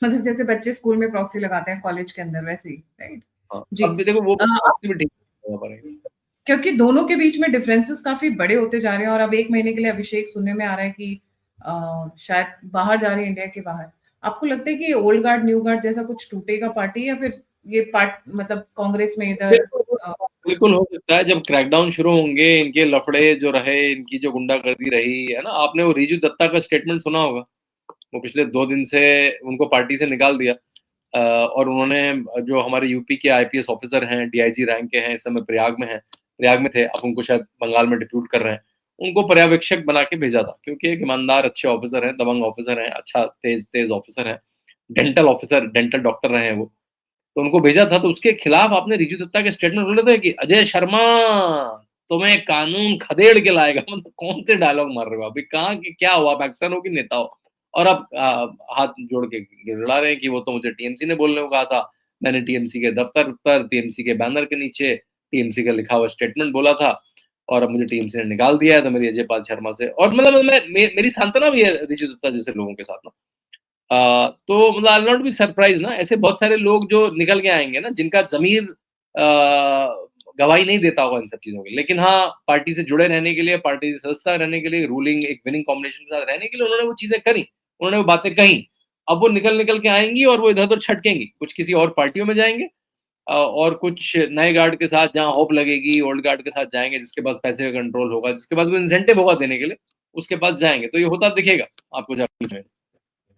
मतलब जैसे बच्चे स्कूल में प्रॉक्सी लगाते हैं कॉलेज के अंदर, वैसे ही, राइट? हाँ, जी। अब भी देखो वो अब प्रॉक्सी भी ठीक है वहाँ पर। क्योंकि दोनों के बीच में डिफरेंसेस काफ़ी बड़े होते जा रहे हैं और अब 1 महीने के लिए अभिषेक सुनने में आ रहा है कि शायद बाहर जा रहे हैं, इंडिया के बाहर। आपको लगता है कि ओल्ड गार्ड, न्यू गार्ड जैसा कुछ टूटेगा पार्टी, या फिर ये पार्ट मतलब कांग्रेस में इधर बिल्कुल, अ, बिल्कुल हो सकता है जब क्रैकडाउन शुरू होंगे, इनके लफड़े जो रहे, इनकी जो गुंडागर्दी रही, है ना? आपने वो रिजू दत्ता का स्टेटमेंट सुना होगा। वो पिछले 2 दिन से उनको पार्टी से निकाल दिया और उन्होंने जो हमारे यूपी के आईपीएस ऑफिसर हैं, डीआईजी रैंक के हैं, इस समय प्रयाग में हैं, प्रयाग में थे, अब उनको शायद बंगाल में डिप्यूट कर रहे हैं। उनको पर्यवेक्षक बना के भेजा था, क्योंकि एक ईमानदार अच्छे ऑफिसर हैं, दबंग ऑफिसर हैं, अच्छा तेज़ ऑफिसर हैं, डेंटल ऑफिसर, डेंटल डॉक्टर रहे हैं वो। तो उनको भेजा था, तो उसके खिलाफ आपने रिजू दत्ता के स्टेटमेंट बोले थे कि अजय शर्मा तुम्हें कानून खदेड़ के लाएगा। मतलब कौन से डायलॉग मार रहे हो अभी, कहाँ की क्या हुआ, आप एक्टर हो कि नेता हो? और अब हाथ जोड़ के गिड़गिड़ा रहे हैं कि वो तो मुझे टीएमसी ने बोलने को कहा था, मैंने टीएमसी के दफ्तर पर, टीएमसी के बैनर के नीचे टीएमसी का लिखा हुआ स्टेटमेंट बोला था और अब मुझे टीएमसी ने निकाल दिया है, तो मेरी अजय पाल शर्मा से, और मतलब मेरी सांत्वना भी है रिजू दत्ता जैसे लोगों के साथ ना। तो मतलब आई विल नॉट बी सरप्राइज़ ना, ऐसे बहुत सारे लोग जो निकल के आएँगे ना, जिनका ज़मीर गवाही नहीं देता होगा इन सब चीज़ों की। लेकिन हाँ, पार्टी से जुड़े रहने के लिए, पार्टी की सदस्यता रहने के लिए, रूलिंग एक विनिंग कॉम्बिनेशन के साथ रहने के लिए उन्होंने वो चीज़ें करी, उन्होंने वो बातें कहीं। अब वो निकल-निकल के आएँगी और वो इधर-उधर छटकेंगी। कुछ किसी और पार्टियों में जाएँगे और कुछ नए गार्ड के साथ जहाँ होप लगेगी, ओल्ड गार्ड के साथ जाएँगे, जिसके पास पैसे का कंट्रोल होगा, जिसके पास वो इंसेंटिव होगा देने के लिए, उसके पास जाएँगे। तो ये होता दिखेगा आपको जब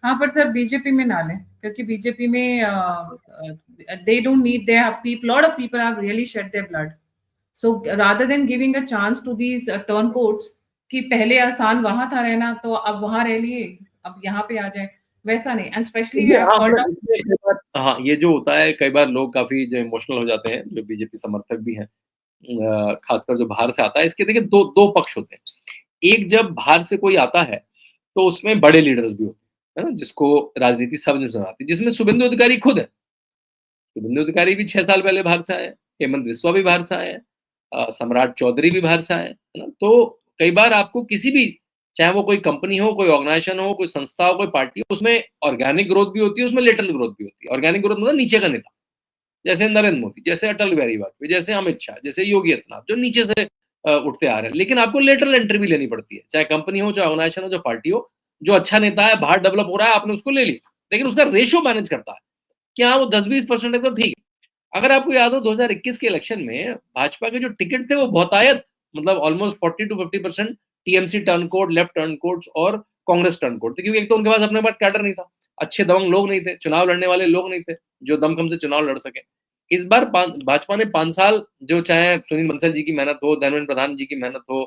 हाँ, पर सर बीजेपी में ना लें, क्योंकि बीजेपी में they don't need, they have peep lot of people have really shed their blood. So rather than giving a chance to these turncoats कि पहले आसान वहाँ था रहना, तो अब वहाँ रह लिए, अब यहाँ पे आ जाएँ, वैसा नहीं। एंड स्पेशली ये आई हैव हाँ, हर्ड मतलब ऑफ इसमें कई बार हाँ, ये जो होता है कई बार लोग काफ़ी जो इमोशनल हो जाते हैं, जो बीजेपी समर्थक भी हैं खासकर जो बाहर से आता है, इसके देखिए 2 पक्ष होते हैं। एक जब बाहर से कोई आता है, तो उसमें बड़े लीडर्स भी होते हैं, है ना? जिसको राजनीति समझ में आती है, जिसमें शुभेंदु अधिकारी खुद है। शुभेंदु अधिकारी भी 6 साल पहले बाहर से आए हैं, हेमंत बिस्वा भी बाहर से आए हैं, सम्राट चौधरी भी बाहर से आए हैं, है ना? तो कई बार आपको किसी भी, चाहे वो कोई कंपनी हो, कोई ऑर्गनाइज़ेशन हो, कोई संस्था हो, कोई पार्टी हो, उसमें ऑर्गेनिक ग्रोथ भी होती है, उसमें लेटरल ग्रोथ भी होती है। ऑर्गेनिक ग्रोथ मतलब नीचे का नेता, जैसे नरेंद्र मोदी, जैसे अटल बिहारी वाजपेयी, जैसे अमित शाह, जैसे योगी आदित्यनाथ, जो नीचे से उठते आ रहे हैं। लेकिन आपको लेटरल एंट्री भी लेनी पड़ती है, चाहे कंपनी हो, चाहे ऑर्गनाइज़ेशन हो, चाहे पार्टी हो। जो अच्छा नेता है, बाहर डेवलप हो रहा है, आपने उसको ले लिया, लेकिन उसका रेशियो मैनेज करता है कि हाँ, वो 10-20% है तो ठीक है। अगर आपको याद हो 2021 के इलेक्शन में भाजपा के जो टिकट थे वो बहुतायत, मतलब almost 40 to 50% TMC turncoat, left turncoats और कांग्रेस टर्न कोड थे, क्योंकि एक तो उनके पास अपने पास कैडर नहीं था, अच्छे दबंग लोग नहीं थे, चुनाव लड़ने वाले लोग नहीं थे, जो दमखम से चुनाव लड़ सके। इस बार भाजपा ने 5 साल, जो चाहे सुनील बंसल जी की मेहनत हो, धर्मेंद्र प्रधान जी की मेहनत हो,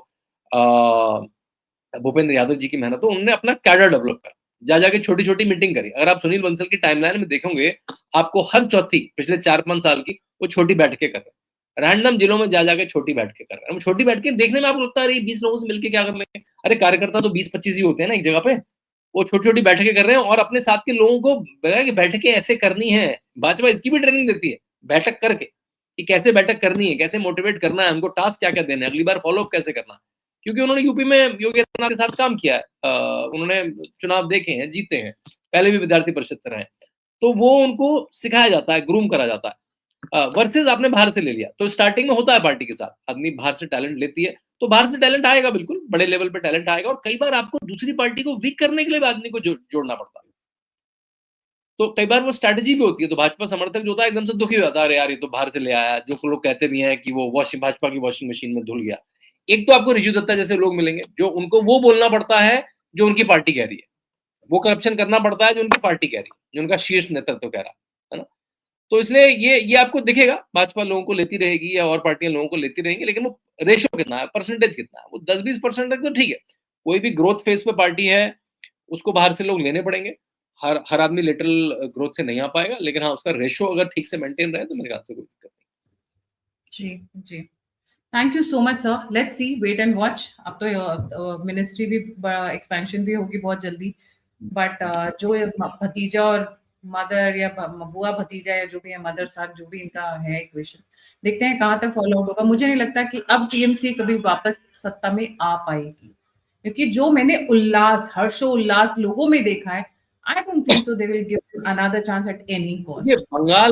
भूपेंद्र यादव जी की मेहनत हो, उन्होंने अपना कैडर डेवलप करा। जा जाके छोटी-छोटी मीटिंग करी। अगर आप सुनील बंसल की टाइमलाइन में देखोगे, आपको हर चौथी पिछले 4-5 साल की वो छोटी बैठकें कर रहे हैं। रैंडम जिलों में जा जाके छोटी बैठकें कर रहे हैं। वो छोटी बैठकें देखने में आपको लगता है अरे 20 लोगों से मिलके क्या कर लेंगे? अरे कार्यकर्ता तो 20-25 ही होते हैं ना एक जगह पे। वो छोटी-छोटी बैठकें कर रहे हैं और अपने साथ के लोगों को बताया कि बैठकें ऐसे करनी है। भाजपा इसकी भी ट्रेनिंग देती है, बैठक करके, कि कैसे बैठक करनी है, कैसे मोटिवेट करना है, हमको टास्क क्या-क्या देने हैं, अगली बार फ़ॉलो अप कैसे करना है। क्योंकि उन्होंने यूपी में योगी आदित्यनाथ के साथ काम किया है, उन्होंने चुनाव देखे हैं, जीते हैं, पहले भी विद्यार्थी परिषद से रहे हैं, तो वो उनको सिखाया जाता है, ग्रूम करा जाता है। वर्सेस आपने बाहर से ले लिया, तो स्टार्टिंग में होता है पार्टी के साथ, आदमी बाहर से टैलेंट लेती है, तो बाहर से टैलेंट आएगा, बिल्कुल बड़े लेवल पे टैलेंट आएगा, और कई बार आपको दूसरी पार्टी को वीक करने के लिए भी आदमी को जोड़ना पड़ता है। तो कई बार वो स्ट्रैटेजी भी होती है, तो भाजपा समर्थक जो होता है एकदम से दुखी हो जाता है, अरे यार ये तो बाहर से ले आया, जो लोग कहते भी हैं कि वो भाजपा की वॉशिंग मशीन में धुल गया। एक तो आपको रिजू दत्ता जैसे लोग मिलेंगे, जो उनको वो बोलना पड़ता है जो उनकी पार्टी कह रही है, वो करप्शन करना पड़ता है जो उनकी पार्टी कह रही है, जो उनका शीर्ष नेतृत्व कह रहा है ना? तो इसलिए ये आपको दिखेगा, भाजपा लोगों को लेती रहेगी या और पार्टियां लोगों को लेती रहेंगी, लेकिन वो रेशो कितना है, परसेंटेज कितना है, वो 10-20% तक तो ठीक है। कोई भी ग्रोथ फेज पे पार्टी है, उसको बाहर से लोग लेने पड़ेंगे। हर आदमी लेटरल ग्रोथ से नहीं आ पाएगा, लेकिन हाँ, उसका रेशो अगर ठीक से मेंटेन रहे तो मेरे ख्याल से कोई दिक्कत नहीं। जी, जी। Thank you so much sir. Let's see, wait and watch. अब तो मिनिस्ट्री भी एक्सपेंशन भी होगी बहुत जल्दी, बट जो ये भतीजा और मदर या बुआ भतीजा या जो भी है, मदर सन, जो भी इनका है इक्वेशन, देखते हैं कहाँ तक फॉलो आउट होगा। मुझे नहीं लगता कि अब टीएमसी कभी वापस सत्ता में आ पाएगी, क्योंकि जो मैंने उल्लास, हर्षोल्लास लोगों में देखा है, I don't think so they will give another chance at any ये कॉस्ट। बंगाल,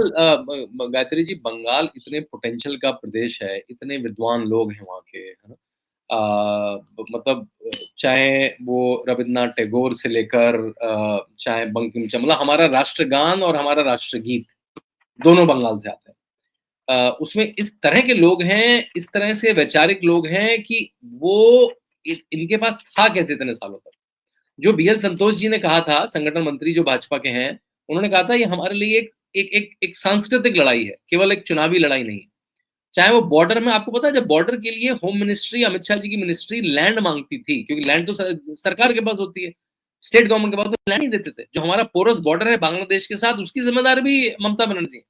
गायत्री जी, बंगाल इतने पोटेंशियल का प्रदेश है, इतने विद्वान लोग हैं वहाँ के, है ना? मतलब चाहे वो रविन्द्रनाथ टैगोर से लेकर चाहे बंकिम चंद्र, मतलब हमारा राष्ट्रगान और हमारा राष्ट्रगीत दोनों बंगाल से आते हैं। उसमें इस तरह के लोग हैं, इस तरह से वैचारिक लोग हैं कि वो इनके पास था कैसे इतने सालों तक। जो बीएल संतोष जी ने कहा था, संगठन मंत्री जो भाजपा के हैं, उन्होंने कहा था ये हमारे लिए एक सांस्कृतिक लड़ाई है, केवल एक चुनावी लड़ाई नहीं है। चाहे वो बॉर्डर में, आपको पता है जब बॉर्डर के लिए होम मिनिस्ट्री, अमित शाह जी की मिनिस्ट्री लैंड मांगती थी, क्योंकि लैंड तो सरकार के पास होती है, स्टेट गवर्नमेंट के पास, तो लैंड नहीं देते थे। जो हमारा पोरस बॉर्डर है बांग्लादेश के साथ, उसकी जिम्मेदारी भी ममता बनर्जी है।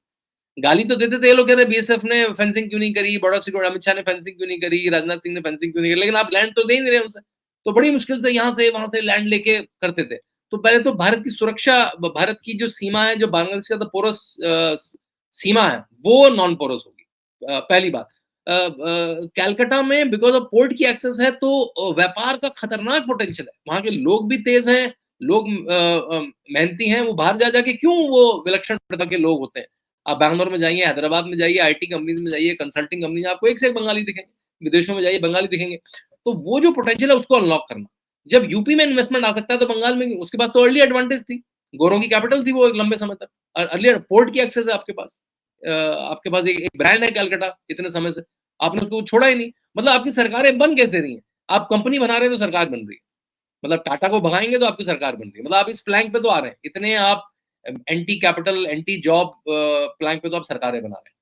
गाली तो देते थे ये लोग, कह रहे बीएसएफ ने फेंसिंग क्यों नहीं करी, बॉर्डर सिक्योरिटी, अमित शाह ने फेंसिंग क्यों नहीं करी, राजनाथ सिंह ने फेंसिंग क्यों नहीं करी, लेकिन आप लैंड तो दे ही नहीं रहे उनसे। तो बड़ी मुश्किल से यहाँ से वहां से लैंड लेके करते थे। तो पहले तो भारत की सुरक्षा, भारत की जो सीमा है, जो बांग्लादेश का तो पोरस सीमा है, वो नॉन पोरस होगी, पहली बात। कैलकाटा में बिकॉज ऑफ पोर्ट की एक्सेस है, तो व्यापार का खतरनाक पोटेंशियल है, वहां के लोग भी तेज हैं, लोग मेहनती हैं, वो बाहर जा जाके क्यों वो विलक्षण प्रकार के लोग होते हैं। आप बैंगलोर में जाइए, हैदराबाद में जाइए, आईटी कंपनीज में जाइए, कंसल्टिंग कंपनी, आपको एक से एक बंगाली दिखेंगे, विदेशों में जाइए बंगाली दिखेंगे। तो वो जो पोटेंशियल है उसको अनलॉक करना, जब यूपी में इन्वेस्टमेंट आ सकता है तो बंगाल में, उसके पास तो अर्ली एडवांटेज थी, गोरों की कैपिटल थी वो एक लंबे समय तक, अर्ली पोर्ट की एक्सेस है आपके पास, आपके पास एक ब्रांड है कैलकाटा इतने समय से, आपने उसको छोड़ा ही नहीं। मतलब आपकी सरकारें बन कैसे रही हैं, आप कंपनी बना रहे हैं तो सरकार बन रही है, मतलब टाटा को भगाएंगे तो आपकी सरकार बन रही है, मतलब आप इस प्लैंक पे तो आ रहे हैं, इतने आप anti capital, anti job plank पे तो आप सरकारें बना रहे हैं।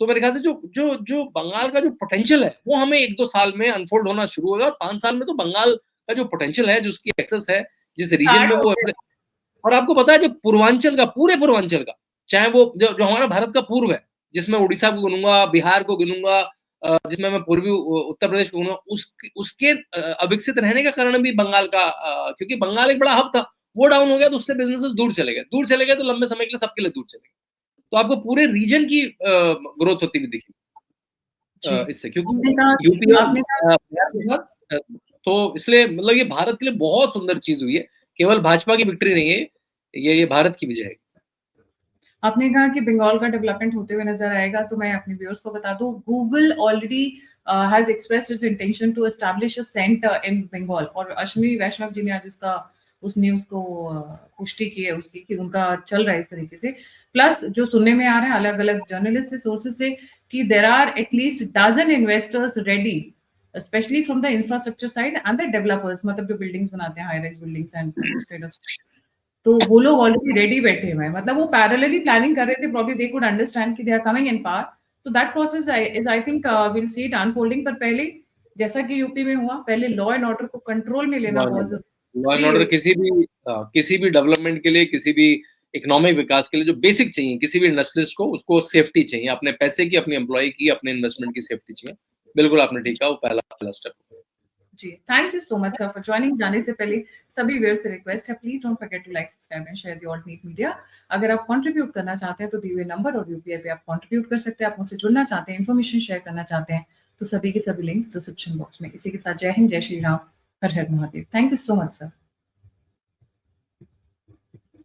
तो मेरे ख्याल से जो जो जो बंगाल का जो पोटेंशियल है, वो हमें 1-2 साल में अनफोल्ड होना शुरू होगा, और 5 साल में तो बंगाल का जो पोटेंशियल है, जो उसकी एक्सेस है, जिस रीजन में वो है, और आपको पता है जो पूर्वांचल का, पूरे पूर्वांचल का, चाहे वो जो हमारा भारत का पूर्व है, जिसमें उड़ीसा को गिनूंगा, बिहार को गिनूंगा, जिसमें मैं पूर्वी उत्तर प्रदेश को गिनूंगा, उसके अविकसित रहने का कारण भी बंगाल का, क्योंकि बंगाल एक बड़ा हब था, वो डाउन हो गया तो उससे बिजनेसेस दूर चले गए तो लंबे समय के लिए सबके लिए दूर चले गए। तो आपको पूरे रीजन की ग्रोथ होती हुई दिखी इससे, क्योंकि यूपी और आपने कहा बिहार के साथ, तो इसलिए मतलब ये भारत के लिए बहुत सुंदर चीज हुई है, केवल भाजपा की विक्ट्री नहीं है, ये भारत की विजय है। आपने कहा कि बंगाल का डेवलपमेंट होते हुए नजर आएगा, तो मैं अपने व्यूअर्स को बता दूं, Google already has expressed its intention to establish a centre in Bengal, और अश्विनी वैष्णव जी ने आज उस न्यूज को पुष्टि की है उसकी, कि उनका चल रहा है इस तरीके से। प्लस जो सुनने में आ रहा है अलग अलग जर्नलिस्ट से, सोर्सेस से, कि there are at least dozen investors ready, especially from the infrastructure side and the developers, मतलब जो बिल्डिंग्स बनाते हैं, high rise buildings and those kind of, तो वो लोग ऑलरेडी रेडी बैठे हुए हैं, मतलब वो पैरेलली प्लानिंग कर रहे थे, प्रॉब्ली दे कुड अंडरस्टैंड कि they are coming in power. तो that process is I think will see it unfolding, पर पहले जैसा कि यूपी में हुआ, पहले लॉ एंड ऑर्डर को कंट्रोल में लेना बहुत लॉ एंड ऑर्डर जरूरी। किसी भी डेवलपमेंट के लिए, किसी भी इकोनॉमिक विकास के लिए जो बेसिक चाहिए, किसी भी इंडस्ट्रियलिस्ट को, उसको सेफ्टी चाहिए, अपने पैसे की, अपनी एम्प्लॉय की, अपने इन्वेस्टमेंट की सेफ्टी चाहिए। बिल्कुल आपने ठीक कहा, वो पहला स्टेप। जी, thank you so much sir for joining. जाने से पहले सभी व्यूअर्स से रिक्वेस्ट है, please don't forget to like, subscribe and share the alt neat media. अगर आप कंट्रीब्यूट करना चाहते हैं तो दिए हुए नंबर और यूपीआई पे आप कंट्रीब्यूट कर सकते हैं। आप मुझसे जुड़ना चाहते हैं, इन्फॉर्मेशन शेयर करना चाहते हैं, तो सभी के सभी लिंक्स डिस्क्रिप्शन बॉक्स में। इसी के साथ जय हिंद, जय श्री राम, हर हर Mahadev. Thank you so much sir.